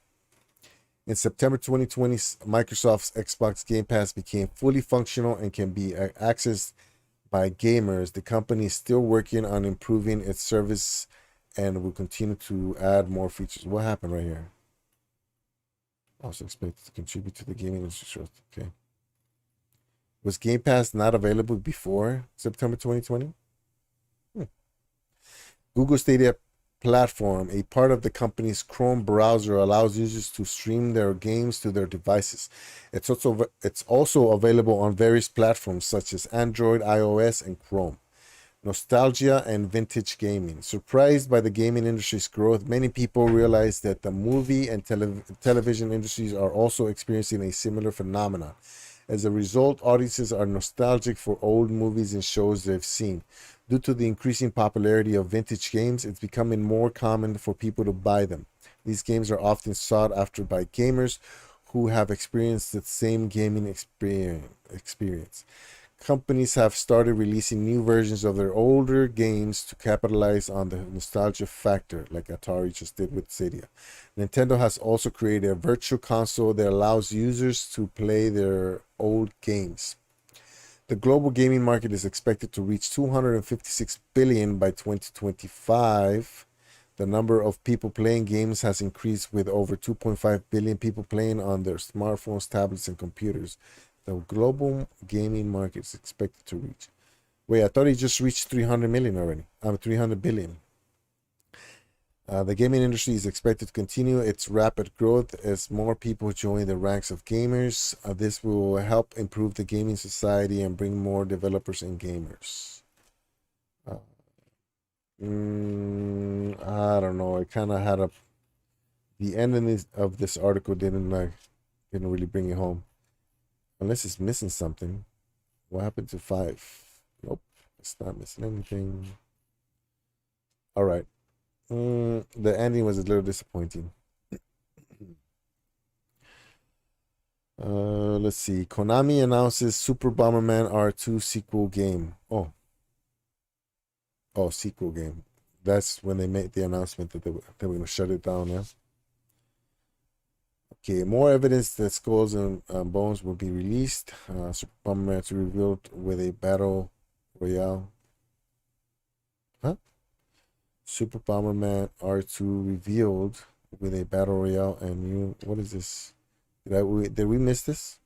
In September 2020, Microsoft's Xbox Game Pass became fully functional and can be accessed by gamers. The company is still working on improving its service and will continue to add more features. What happened right here? Also expected to contribute to the gaming industry growth. Okay. Was Game Pass not available before September 2020? Google Stadia platform, a part of the company's Chrome browser, allows users to stream their games to their devices. It's also available on various platforms such as Android, iOS, and Chrome. Nostalgia and vintage gaming. Surprised by the gaming industry's growth, many people realize that the movie and television industries are also experiencing a similar phenomenon. As a result, audiences are nostalgic for old movies and shows they've seen. Due to the increasing popularity of vintage games, it's becoming more common for people to buy them. These games are often sought after by gamers who have experienced the same gaming experience. Companies have started releasing new versions of their older games to capitalize on the nostalgia factor, like Atari just did with Stadia. Nintendo has also created a virtual console that allows users to play their old games. The global gaming market is expected to reach 256 billion by 2025. The number of people playing games has increased with over 2.5 billion people playing on their smartphones, tablets, and computers. The global gaming market is expected to reach. Wait, I thought it just reached 300 million already. 300 billion. The gaming industry is expected to continue its rapid growth as more people join the ranks of gamers. This will help improve the gaming society and bring more developers and gamers. I don't know. I kind of had the ending of this article didn't really bring it home. Unless it's missing something. What happened to 5? Nope, it's not missing anything. All right. The ending was a little disappointing. Let's see. Konami announces Super Bomberman R2 sequel game. Oh, sequel game. That's when they made the announcement that they were going to shut it down. Yeah. Okay, more evidence that Skulls and Bones will be released. Super Bomberman 2 revealed with a battle royale. Huh? Super Bomberman R2 revealed with a battle royale and new. What is this? Did we miss this?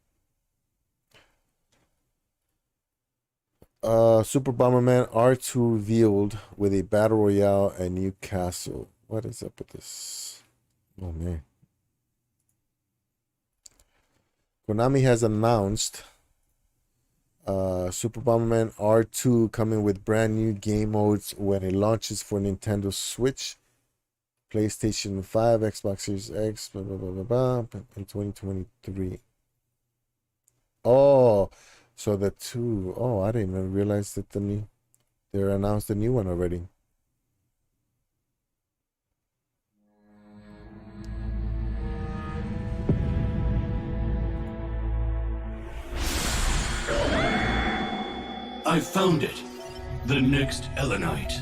Super Bomberman R2 revealed with a battle royale and new castle. What is up with this? Oh man. Konami has announced Super Bomberman R2 coming with brand new game modes when it launches for Nintendo Switch, PlayStation 5, Xbox Series X, blah, blah, blah, blah, blah, in 2023. Oh, so the two. Oh, I didn't even realize that they announced a new one already. I found it. The next Elenite.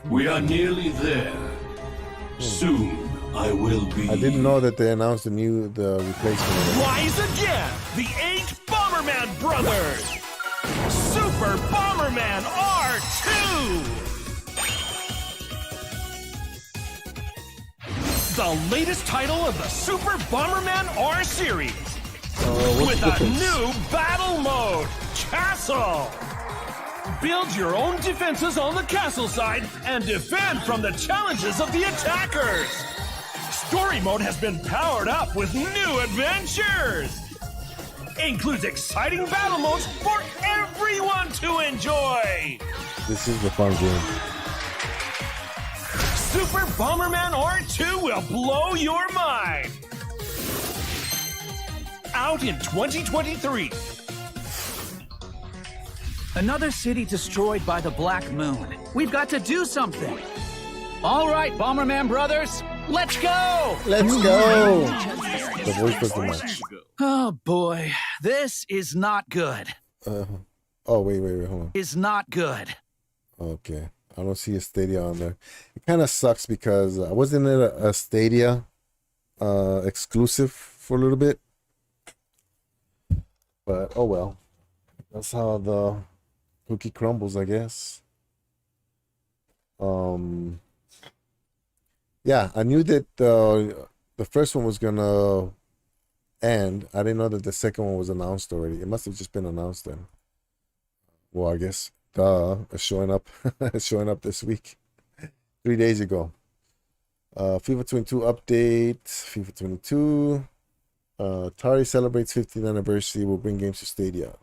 We are nearly there. Soon I will be. I didn't know that they announced the replacement already. Rise again! The 8 Bomberman Brothers! Super Bomberman R2! The latest title of the Super Bomberman R series! With a new battle mode, Castle! Build your own defenses on the castle side and defend from the challenges of the attackers! Story mode has been powered up with new adventures! Includes exciting battle modes for everyone to enjoy! This is the fun game. Super Bomberman R2 will blow your mind! Out in 2023. Another city destroyed by the Black Moon. We've got to do something. All right, Bomberman Brothers, let's go! Let's go! The voice was the match. Oh boy, this is not good. Oh, wait, hold on. Is not good. Okay. I don't see a Stadia on there. It kind of sucks because wasn't it a Stadia exclusive for a little bit? But oh well. That's how the cookie crumbles, I guess. Yeah, I knew that the first one was gonna end. I didn't know that the second one was announced already. It must have just been announced then. Well, I guess it's showing up showing up this week. 3 days ago. FIFA 22 update, FIFA 22. Atari celebrates 15th anniversary, will bring games to Stadia.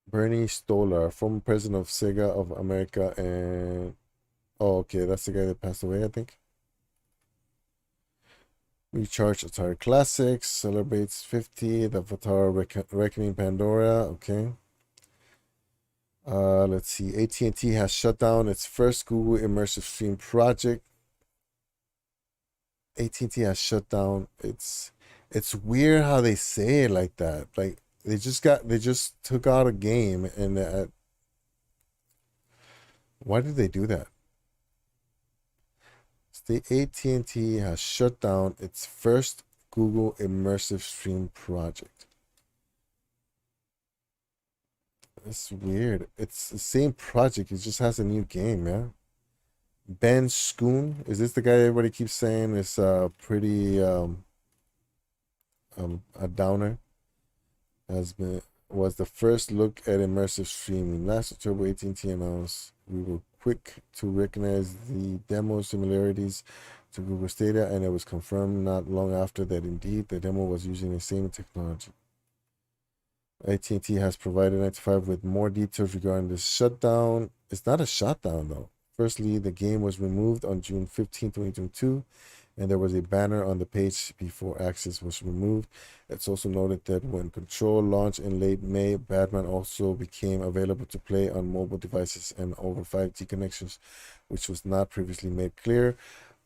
Bernie Stolar, former president of Sega of America, and oh, okay, that's the guy that passed away, I think. Recharge Atari Classics, celebrates 50th of Atari Reckoning Pandora, okay. Let's see, AT&T has shut down its first Google Immersive Stream project. AT&T has shut down. It's weird how they say it like that. Like they just took out a game and why did they do that? The AT&T has shut down its first Google Immersive Stream project. It's weird. It's the same project. It just has a new game, man. Ben Schoon, is this the guy everybody keeps saying is pretty a downer? Was the first look at immersive streaming. Last October, AT&T announced we were quick to recognize the demo similarities to Google Stadia, and it was confirmed not long after that indeed the demo was using the same technology. AT&T has provided 95 with more details regarding the shutdown. It's not a shutdown though. Firstly, the game was removed on June 15, 2022, and there was a banner on the page before access was removed. It's also noted that when Control launched in late May, Batman also became available to play on mobile devices and over 5G connections, which was not previously made clear.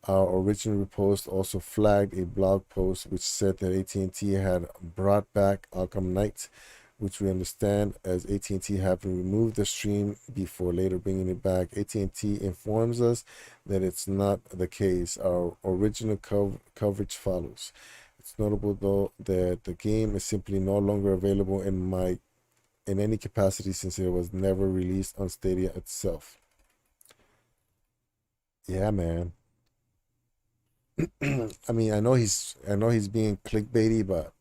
Our original post also flagged a blog post which said that AT&T had brought back Arkham Knight, which we understand as AT&T having removed the stream before later bringing it back. AT&T informs us that it's not the case. Our original coverage follows. It's notable though that the game is simply no longer available in any capacity since it was never released on Stadia itself. Yeah, man. I mean, I know he's being clickbaity, but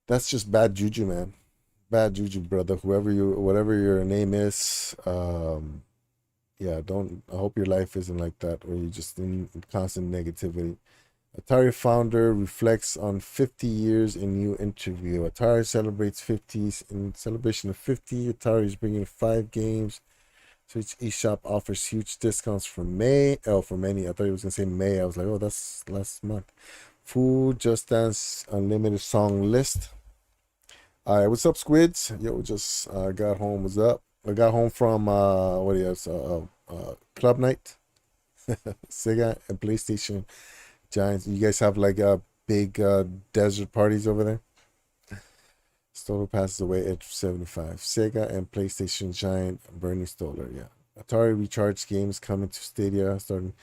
that's just bad juju, man. Bad juju, brother. Whatever your name is, yeah, don't. I hope your life isn't like that, or you just in constant negativity. Atari founder reflects on 50 years in new interview. Atari celebrates 50s. In celebration of 50, Atari is bringing 5 games. So each eShop offers huge discounts for May. Oh, for many. I thought he was gonna say May. I was like, oh, that's last month. Food, Just Dance, Unlimited song list. All right, what's up, Squids? Yo, just got home. What's up? I got home from what is club night, Sega and PlayStation Giants. You guys have like big desert parties over there. Stoller passes away at 75. Sega and PlayStation Giant Bernie Stoller. Yeah. Atari Recharge games coming to Stadia starting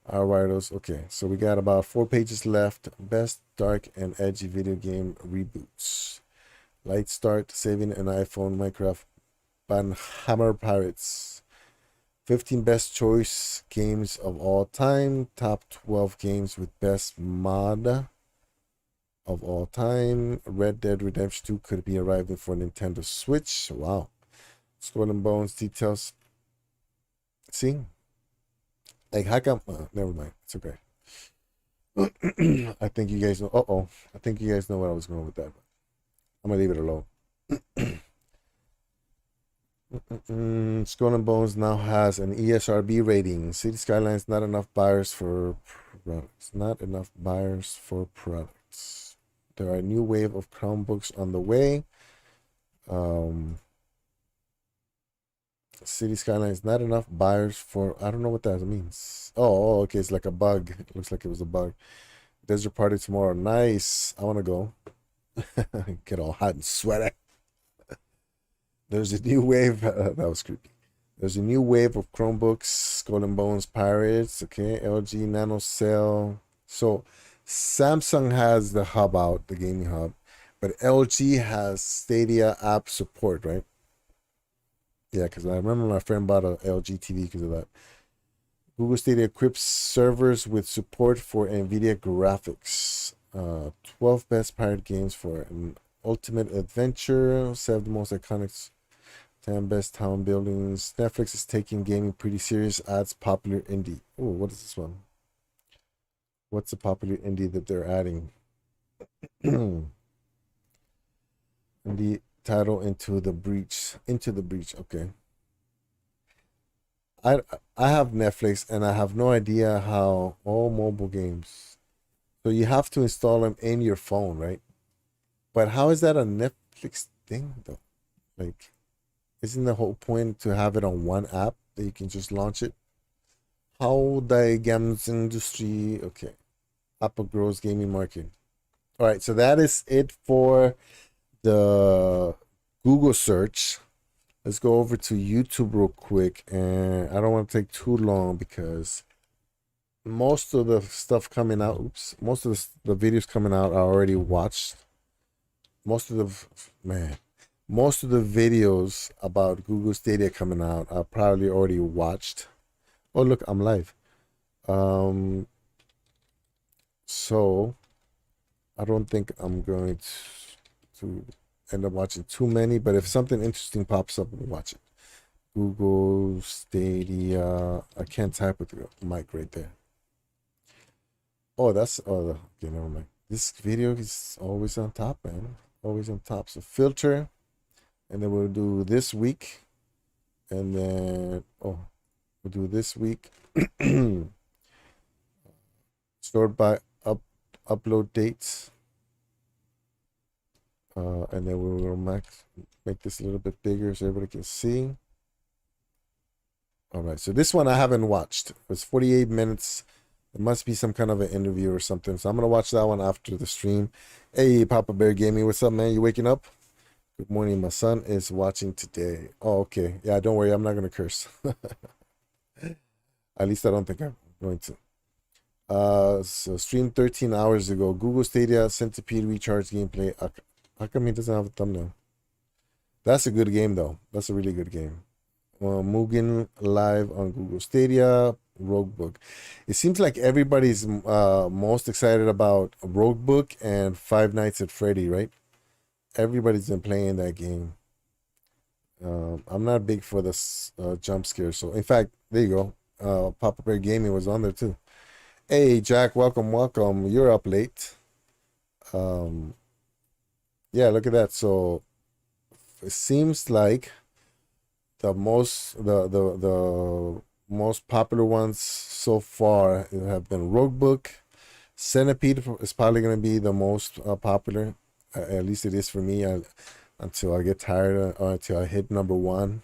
our Wireless. Okay, so we got about 4 pages left. Best dark and edgy video game reboots. Light Start, Saving an iPhone, Minecraft, Banhammer Pirates. 15 best choice games of all time. Top 12 games with best mod of all time. Red Dead Redemption 2 could be arriving for Nintendo Switch. Wow. Skull and Bones details. See? Like, how come? Never mind. It's okay. I think you guys know. I think you guys know what I was going with that. I'm going to leave it alone. Skull and Bones now has an ESRB rating. City Skylines, not enough buyers for products. Not enough buyers for products. There are a new wave of Chromebooks on the way. City Skylines, not enough buyers for. I don't know what that means. Oh, okay. It's like a bug. It looks like it was a bug. Desert party tomorrow. Nice. I want to go. Get all hot and sweaty. There's a new wave. That was creepy. There's a new wave of Chromebooks. Skull and Bones Pirates. Okay. LG Nano Cell. So Samsung has the hub out, the gaming hub, but LG has Stadia app support, right? Yeah, because I remember my friend bought a LG TV because of that. Google Stadia equips servers with support for NVIDIA graphics. 12 best pirate games for an ultimate adventure. 7 most iconic 10 best town buildings. Netflix is taking gaming pretty serious. Adds popular indie. Oh, what is this one? What's the popular indie that they're adding? Indie title Into the Breach. Into the Breach. Okay. I have Netflix and I have no idea how all mobile games. So you have to install them in your phone, right? But how is that a Netflix thing though? Like, isn't the whole point to have it on one app that you can just launch it? How the games industry, okay. Apple grows gaming market. All right, so that is it for the Google search. Let's go over to YouTube real quick, and I don't want to take too long because most of the stuff coming out, most of the videos coming out I already watched. Most of the videos about Google Stadia coming out I probably already watched. Oh look, I'm live. So I don't think I'm going to end up watching too many, but if something interesting pops up, we'll watch it. Google Stadia. I can't type with the mic right there. Oh, okay, never mind. This video is always on top, man. Always on top. So filter, and then we'll do this week, and then we'll do this week. Stored by upload dates. And then we will make this a little bit bigger so everybody can see. All right, so this one I haven't watched. It's 48 minutes. It must be some kind of an interview or something. So I'm going to watch that one after the stream. Hey, Papa Bear Gaming, what's up, man? You waking up? Good morning. My son is watching today. Oh, okay. Yeah, don't worry. I'm not going to curse. At least I don't think I'm going to. So streamed 13 hours ago. Google Stadia Centipede Recharge gameplay. How come he doesn't have a thumbnail? That's a good game, though. That's a really good game. Mugen live on Google Stadia. Roguebook. It seems like everybody's most excited about Roguebook and Five Nights at Freddy, right? Everybody's been playing that game. I'm not big for the jump scare, so in fact, there you go. Papa Bear Gaming was on there too. Hey, Jack, welcome. You're up late. Yeah, look at that. So it seems like the most popular ones so far have been Roguebook. Centipede is probably going to be the most popular. At least it is for me. Until I get tired or until I hit number one.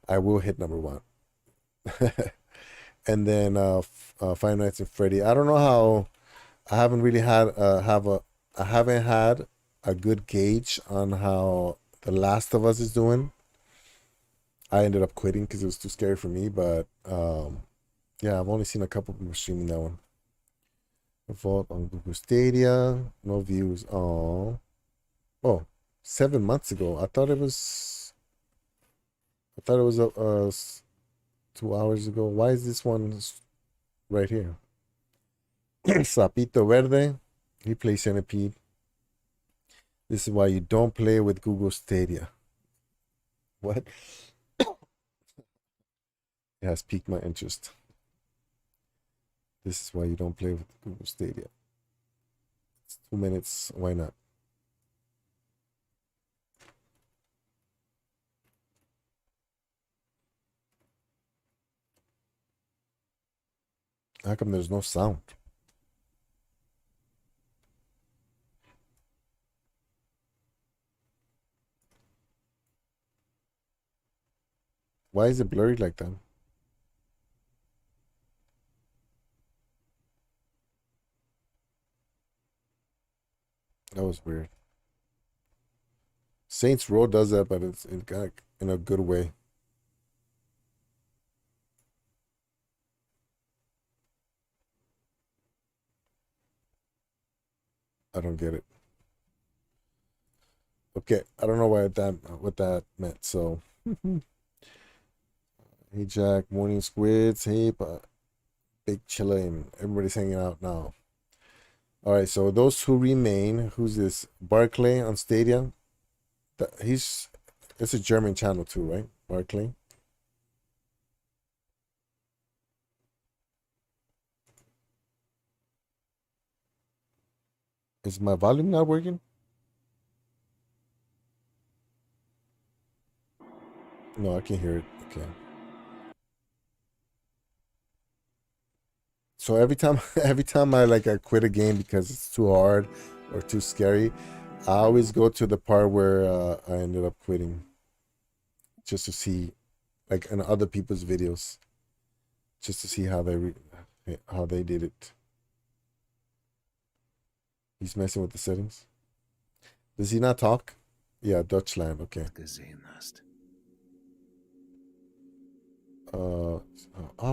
I will hit number one. And then Five Nights at Freddy. I don't know how. I haven't really had I haven't had a good gauge on how The Last of Us is doing. I ended up quitting because it was too scary for me, but yeah, I've only seen a couple people streaming that one. Vault on Google Stadia, no views. Oh, 7 months ago. I thought it was 2 hours ago. Why is this one right here? Sapito Verde. He plays Centipede. This is why you don't play with Google Stadia. What? It has piqued my interest. This is why you don't play with Google Stadia. It's 2 minutes. Why not? How come there's no sound? Why is it blurry like that? That was weird. Saints Row does that, but it's in a good way. I don't get it. Okay, I don't know what that meant. So, hey Jack, morning squids. Hey, big chillin'. Everybody's hanging out now. All right, so those who remain. Who's this? Barclay on Stadia. It's a German channel too, right? Barclay. Is my volume not working? No, I can hear it. Okay. So every time I quit a game because it's too hard or too scary, I always go to the part where I ended up quitting, just to see, like in other people's videos, just to see how they did it. He's messing with the settings. Does he not talk? Yeah, Deutschland. Okay. Gesehen hast. How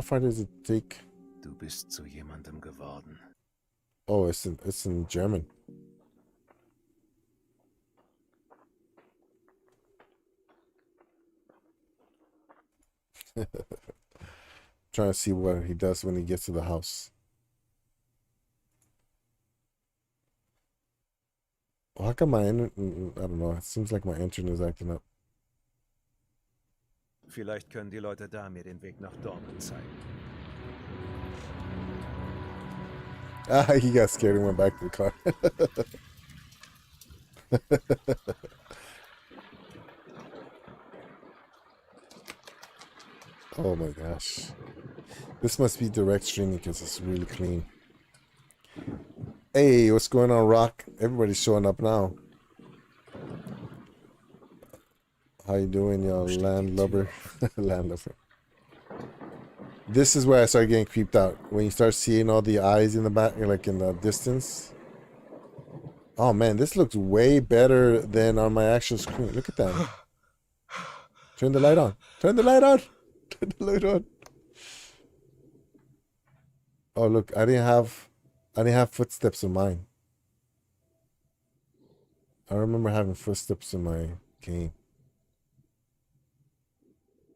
far does it take? Du bist zu jemandem geworden. Oh, it's in German. Trying to see what he does when he gets to the house. Well, how come my internet? I don't know. It seems like my internet is acting up. Vielleicht können die Leute da mir den Weg nach Dortmund zeigen. He got scared and went back to the car. Oh my gosh. This must be direct streaming because it's really clean. Hey, what's going on, Rock? Everybody's showing up now. How you doing, y'all? Landlubber. Landlubber. This is where I start getting creeped out. When you start seeing all the eyes in the back, like in the distance. Oh man, this looks way better than on my actual screen. Look at that. Turn the light on. Turn the light on. Turn the light on. Oh look, I didn't have footsteps in mine. I remember having footsteps in my game.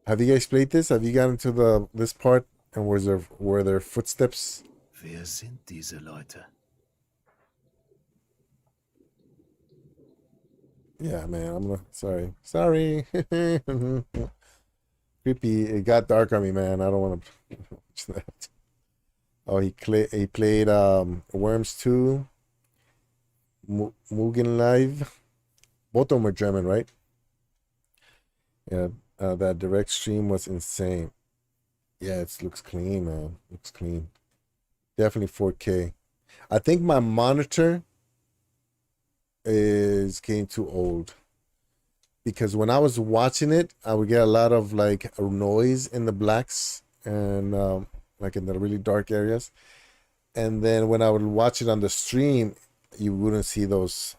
Have you guys played this? Have you gotten to this part And were there footsteps? Wer sind diese Leute? Yeah, man. Sorry. Creepy. It got dark on me, man. I don't want to watch that. Oh, he played Worms 2, Mugen Live. Both of them are German, right? Yeah, that direct stream was insane. Yeah, it looks clean, man. Looks clean. Definitely 4K. I think my monitor is getting too old. Because when I was watching it, I would get a lot of like noise in the blacks and like in the really dark areas. And then when I would watch it on the stream, you wouldn't see those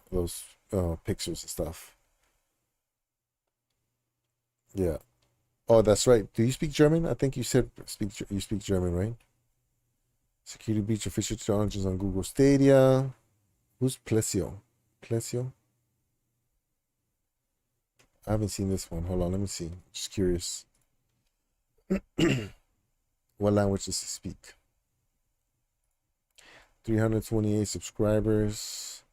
pictures and stuff. Yeah. Oh, that's right. Do you speak German? I think you said you speak German, right? Security breach official challenges on Google Stadia. Who's Plesio? Plesio? I haven't seen this one. Hold on, let me see. Just curious. What language does he speak? 328 subscribers.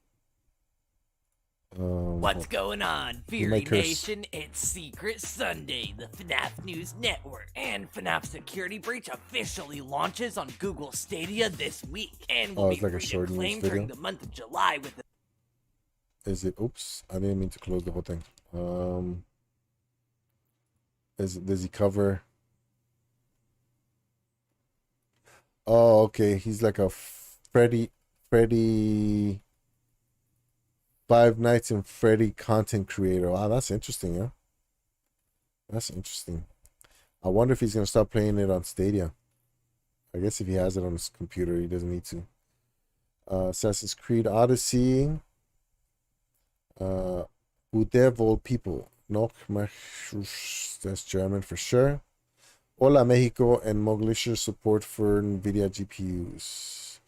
What's going on, might Fury curse. Nation? It's Secret Sunday, the FNAF News Network, and FNAF Security Breach officially launches on Google Stadia this week, and will Oh, be it's like a free short to news claim during video? the month of July with the Is it? Oops, I didn't mean to close the whole thing. Does he cover? Oh, okay. He's like a Freddy Five Nights and Freddy content creator. Wow, that's interesting, yeah. That's interesting. I wonder if he's gonna start playing it on Stadia. I guess if he has it on his computer, he doesn't need to. Assassin's Creed Odyssey. Udevol people. Noch that's German for sure. Hola Mexico and Moglish support for NVIDIA GPUs.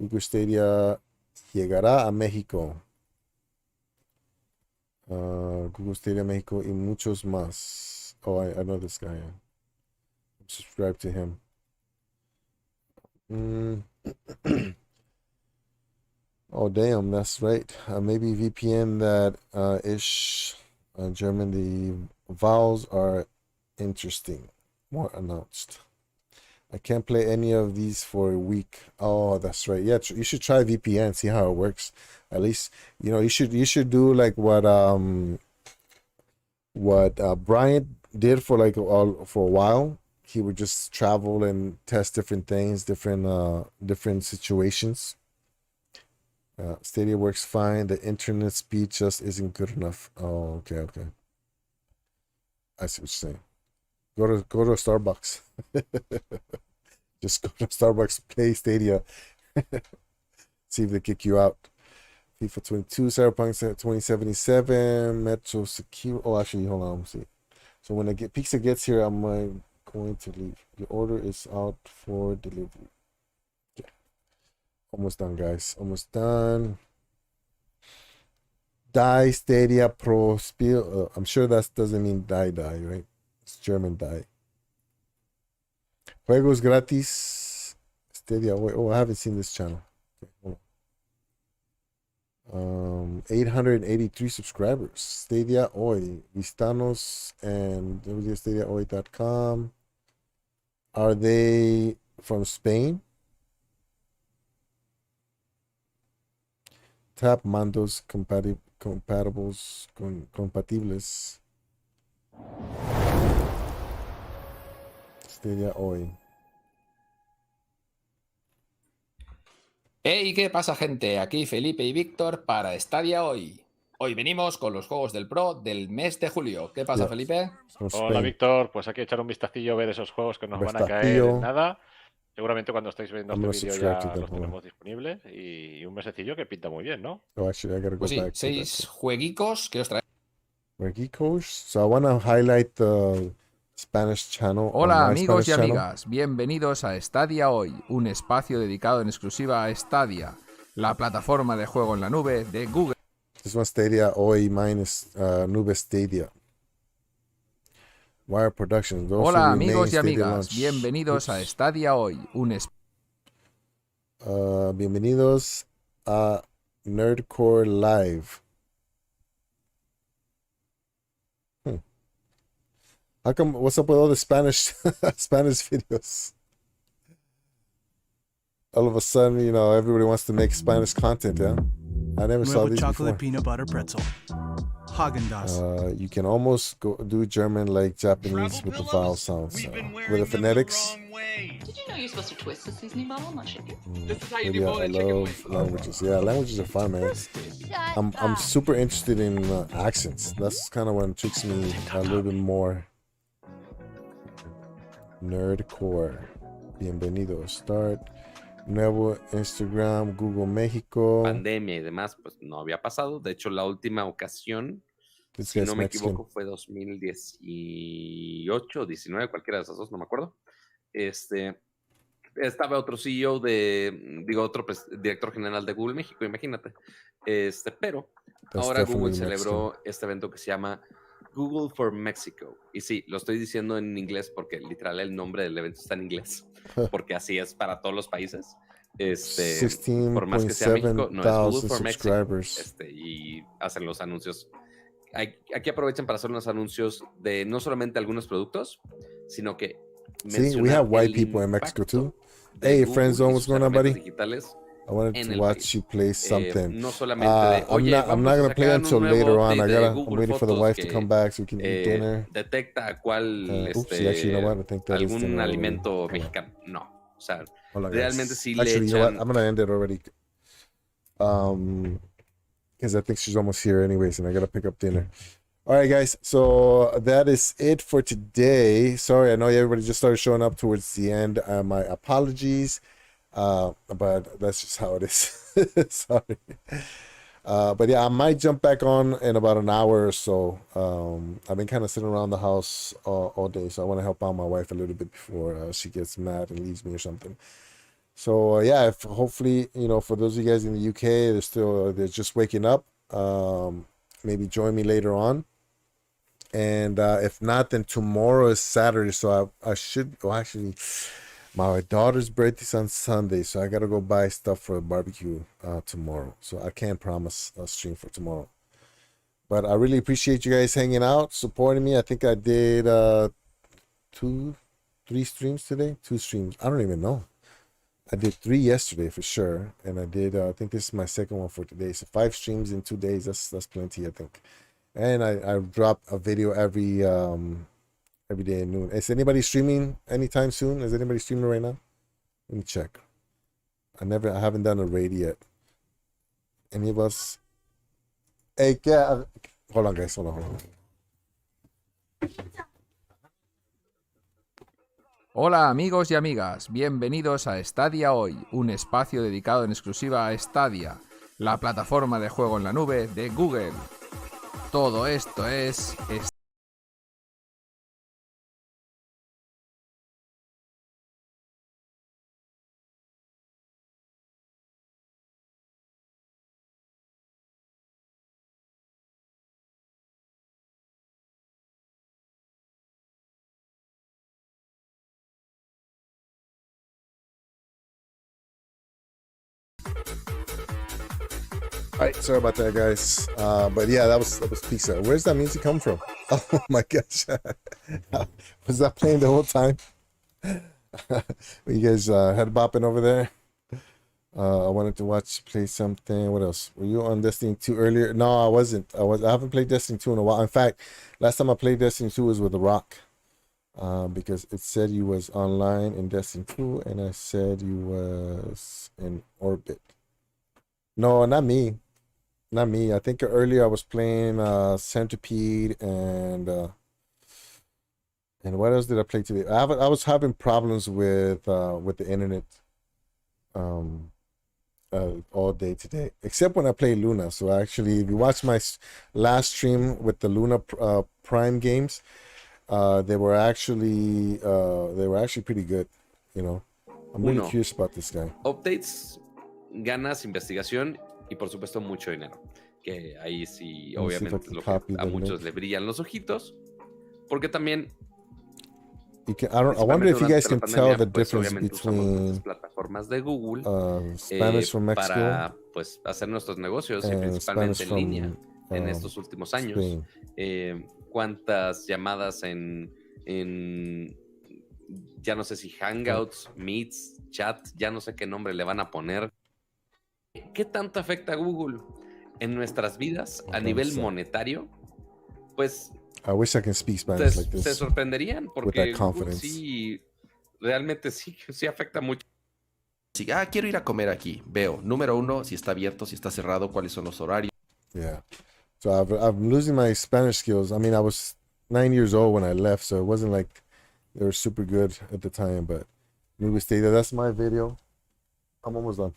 Google Stadia llegará a México. Google Stadia México y muchos más. Oh, I know this guy. I'm subscribed to him. Oh, damn, that's right. Maybe VPN that ish German. The vowels are interesting. More announced. I can't play any of these for a week. Oh, that's right. Yeah, you should try VPN, see how it works. At least, you know, you should do like what Bryant did for like for a while. He would just travel and test different things, different situations. Stadia works fine. The internet speed just isn't good enough. Oh, okay. I see what you're saying. Go to Starbucks. Just go to Starbucks, play Stadia. See if they kick you out. FIFA 22, Cyberpunk 2077, Metro Secure. Oh, actually, hold on. Let's see. So when Pizza gets here, I'm going to leave. The order is out for delivery. Okay. Almost done, guys. Almost done. Die Stadia Pro Spiel. I'm sure that doesn't mean die, right? It's German die. Juegos gratis. Stadia. Wait, oh, I haven't seen this channel. Okay, hold on. 883 subscribers. Stadia Hoy. Vistanos and www.stadiahoy.com. Are they from Spain? Tap mandos compatibles. Stadia Hoy. Hey, ¿qué pasa, gente? Aquí Felipe y Víctor para Stadia hoy. Hoy venimos con los juegos del Pro del mes de julio. ¿Qué pasa, Yeah. Felipe? From Hola Spain. Víctor, pues aquí a echar un vistacillo, ver esos juegos que nos van a caer Vistacillo. en nada. Seguramente cuando estáis viendo I'm este gonna vídeo subscribe to ya them, los hold on. tenemos disponibles y un mesecillo que pinta muy bien, ¿no? Oh, actually, I gotta go Pues sí, back to 6 that. jueguicos que os traemos. Geekos. So I want to highlight the Spanish channel. Hola my amigos y Spanish channel. amigas, bienvenidos a Stadia Hoy, un espacio dedicado en exclusiva a Stadia, la plataforma de juego en la nube de Google. This one Stadia Hoy, mine is Nube Stadia. Wire Productions. Those Hola who amigos y remain, Stadia amigas, launch. bienvenidos a Oops. Stadia hoy, Bienvenidos a Nerdcore Live. How come? What's up with all the Spanish Spanish videos? All of a sudden, you know, everybody wants to make Spanish content. Yeah, I never saw Nuevo these chocolate before. peanut butter pretzel. Haagen-Dazs. You can almost do German like Japanese with the vowel sounds, with the phonetics. Did you know you're supposed to twist the seasoning bottle and not shake it? Maybe I love languages. Yeah, languages are fun, man. I'm super interested in accents. That's kind of what intrigues me a little bit more. Nerdcore. Bienvenido. Start. Nuevo Instagram, Google México. Pandemia y demás, pues no había pasado. De hecho, la última ocasión, si no me equivoco, fue 2018 o 19, cualquiera de esas dos, no me acuerdo. Estaba otro CEO otro director general de Google México, imagínate. Pero ahora Google celebró este evento que se llama Google for Mexico. Y sí, lo estoy diciendo en inglés porque literal el nombre del evento está en inglés, porque así es para todos los países. Por más que sea México, no es Google for Mexico. Y hacen los anuncios. Aquí aprovechan para hacer unos anuncios de no solamente algunos productos, sino que we have white people in Mexico too. Hey, friend zone, what's going on, buddy? I wanted to watch you play something. No solamente I'm not gonna play until later on. I'm waiting for the wife to come back so we can eat dinner. Detecta cuál actually, you know what? I think that is algún alimento mexicano. No, o sea, realmente sí le echan. You know what? I'm gonna end it already. Because I think she's almost here anyways, and I gotta pick up dinner. All right, guys. So that is it for today. Sorry, I know everybody just started showing up towards the end. My apologies. But that's just how it is. Sorry. But yeah, I might jump back on in about an hour or so. I've been kind of sitting around the house all day, so I want to help out my wife a little bit before she gets mad and leaves me or something. So yeah, if hopefully, you know, for those of you guys in the UK, they're just waking up. Maybe join me later on. And if not, then tomorrow is Saturday, so I should. Well, actually, my daughter's birthday's on Sunday, so I gotta go buy stuff for a barbecue tomorrow. So I can't promise a stream for tomorrow. But I really appreciate you guys hanging out, supporting me. I think I did 3 streams today. 2 streams. I don't even know. I did 3 yesterday for sure, and I did. I think this is my second one for today. So 5 streams in 2 days. That's plenty, I think. And I drop a video every day at noon. Is anybody streaming anytime soon? Is anybody streaming right now? Let me check. I haven't done a raid yet. Any of us? Hey, hold on, guys. Hold on. Hola amigos y amigas, bienvenidos a Stadia hoy, un espacio dedicado en exclusiva a Stadia, la plataforma de juego en la nube de Google. Todo esto es... All right, sorry about that, guys. But yeah, that was pizza. Where's that music come from? Oh my gosh, was that playing the whole time? You guys head bopping over there. I wanted to play something. What else? Were you on Destiny 2 earlier? No, I wasn't. I haven't played Destiny 2 in a while. In fact, last time I played Destiny 2 was with The Rock. Because it said you was online in Destiny 2, and I said you was in orbit. No, not me. Not me. I think earlier I was playing Centipede and what else did I play today? I was having problems with the internet all day today, except when I play Luna. So actually, if you watch my last stream with the Luna Prime games, they were actually pretty good. You know, I'm really curious about this guy. Updates, ganas, investigación y por supuesto mucho dinero. Que ahí sí, obviamente, es lo que a muchos le brillan los ojitos. Porque también You can. I wonder if you guys can tell the difference between plataformas de Google Spanish from Mexico para pues hacer nuestros negocios y principalmente en línea en estos últimos años. Cuántas llamadas en ya no sé si Hangouts, Meets, Chat, ya no sé qué nombre le van a poner. ¿Qué tanto afecta a Google en nuestras vidas a nivel monetario? Pues I wish I can speak Spanish like this. Se sorprenderían porque Google sí, realmente sí afecta mucho. Si, quiero ir a comer aquí. Veo, número 1, si está abierto, si está cerrado, cuáles son los horarios. Yeah. So I'm losing my Spanish skills. I mean, I was 9 years old when I left, so it wasn't like they were super good at the time, but Nube Stadia, that's my video. I'm almost done.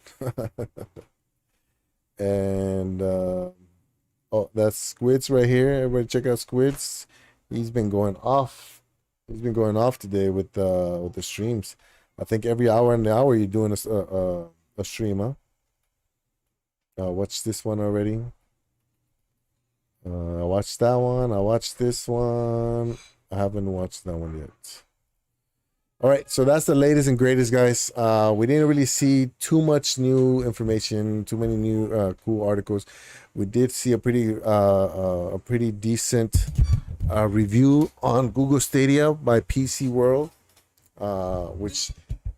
And oh, that's Squids right here. Everybody check out Squids. He's been going off. He's been going off today with the streams. I think every hour and the hour you're doing a stream, huh? Watch this one already. I watched that one. I watched this one. I haven't watched that one yet. All right, so that's the latest and greatest, guys. We didn't really see too much new information, too many new cool articles. We did see a pretty decent review on Google Stadia by PC World, which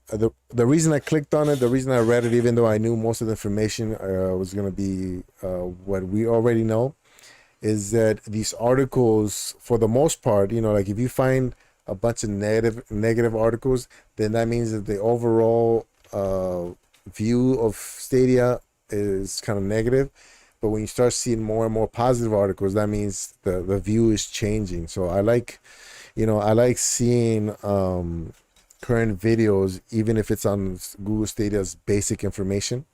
the reason I clicked on it, the reason I read it, even though I knew most of the information was going to be what we already know, is that these articles, for the most part, you know, like if you find a bunch of negative articles, then that means that the overall view of Stadia is kind of negative. But when you start seeing more and more positive articles, that means the view is changing. So I like seeing current videos, even if it's on Google Stadia's basic information,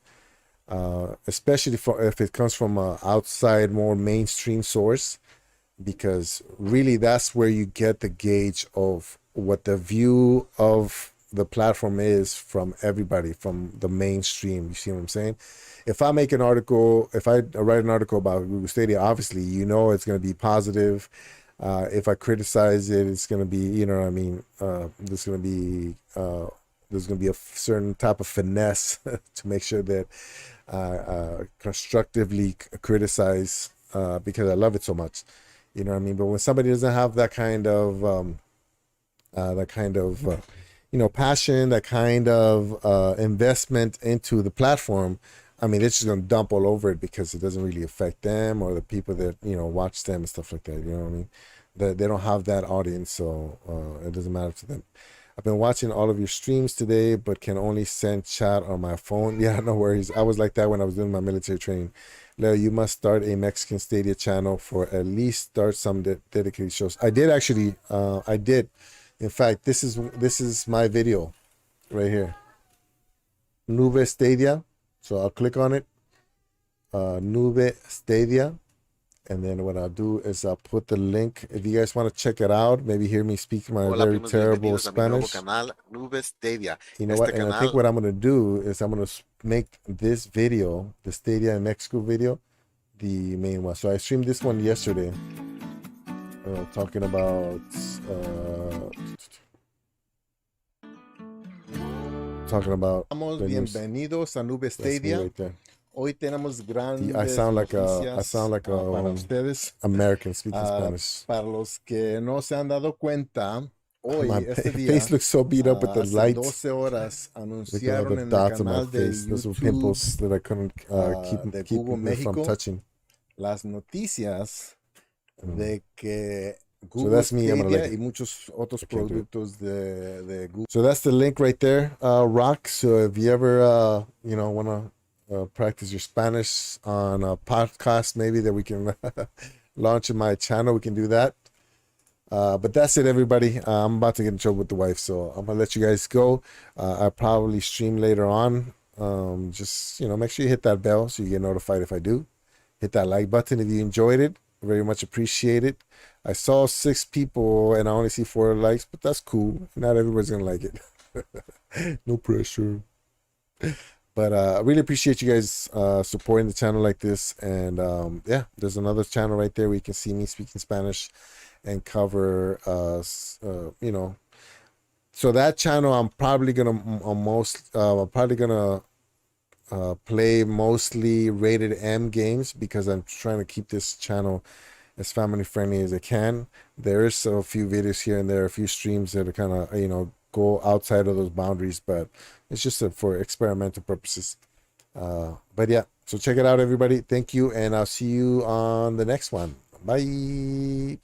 especially if it comes from an outside, more mainstream source. Because really that's where you get the gauge of what the view of the platform is from everybody, from the mainstream. You see what I'm saying? If I make an article, if I write an article about Google Stadia, obviously, you know, it's going to be positive. If I criticize it, it's going to be, you know what I mean? There's going to be a certain type of finesse to make sure that constructively criticize, because I love it so much. You know what I mean? But when somebody doesn't have that kind of you know, passion, that kind of investment into the platform, I mean, it's just gonna dump all over it because it doesn't really affect them or the people that, you know, watch them and stuff like that. You know what I mean? They don't have that audience, so it doesn't matter to them. I've been watching all of your streams today, but can only send chat on my phone. Yeah, no worries. I was like that when I was doing my military training. Leo, you must start a Mexican Stadia channel for at least start some dedicated shows. I did actually. I did. In fact, this is my video right here. Nube Stadia. So I'll click on it. Nube Stadia. And then what I'll do is I'll put the link. If you guys want to check it out, maybe hear me speak my very terrible Spanish. Nube Stadia. You know what? And I think what I'm going to do is I'm going to make this video, the Stadia in Mexico video, the main one. So I streamed this one yesterday, talking about Bienvenidos a Nube Stadia. Hoy tenemos grandes I sound like noticias para ustedes. American speaking Spanish. Para los que no se han dado cuenta, hoy, este día, face looks so beat up with the lights. 12 horas Look at all anunciaron the en el dots on my canal de face. Those were YouTube pimples that I couldn't de keep Google me from México touching. las noticias de que So Google that's me. I'm gonna Stadia like y muchos otros productos de Google. So that's the link right there, Rock. So if you ever you know, want to practice your Spanish on a podcast, maybe that we can launch in my channel, we can do that. But that's it, everybody. I'm about to get in trouble with the wife, so I'm gonna let you guys go. I'll probably stream later on. Just, you know, make sure you hit that bell so you get notified if I do. Hit that like button if you enjoyed it. Very much appreciate it. I saw 6 people and I only see 4 likes, but that's cool. Not everybody's gonna like it. No pressure. But I really appreciate you guys supporting the channel like this. And yeah, there's another channel right there where you can see me speaking Spanish and cover, you know, so that channel, I'm probably gonna play mostly rated M games because I'm trying to keep this channel as family friendly as I can. There's a few videos here and there, a few streams that are kind of, go outside of those boundaries, but it's just for experimental purposes. But yeah, so check it out, everybody. Thank you, and I'll see you on the next one. Bye.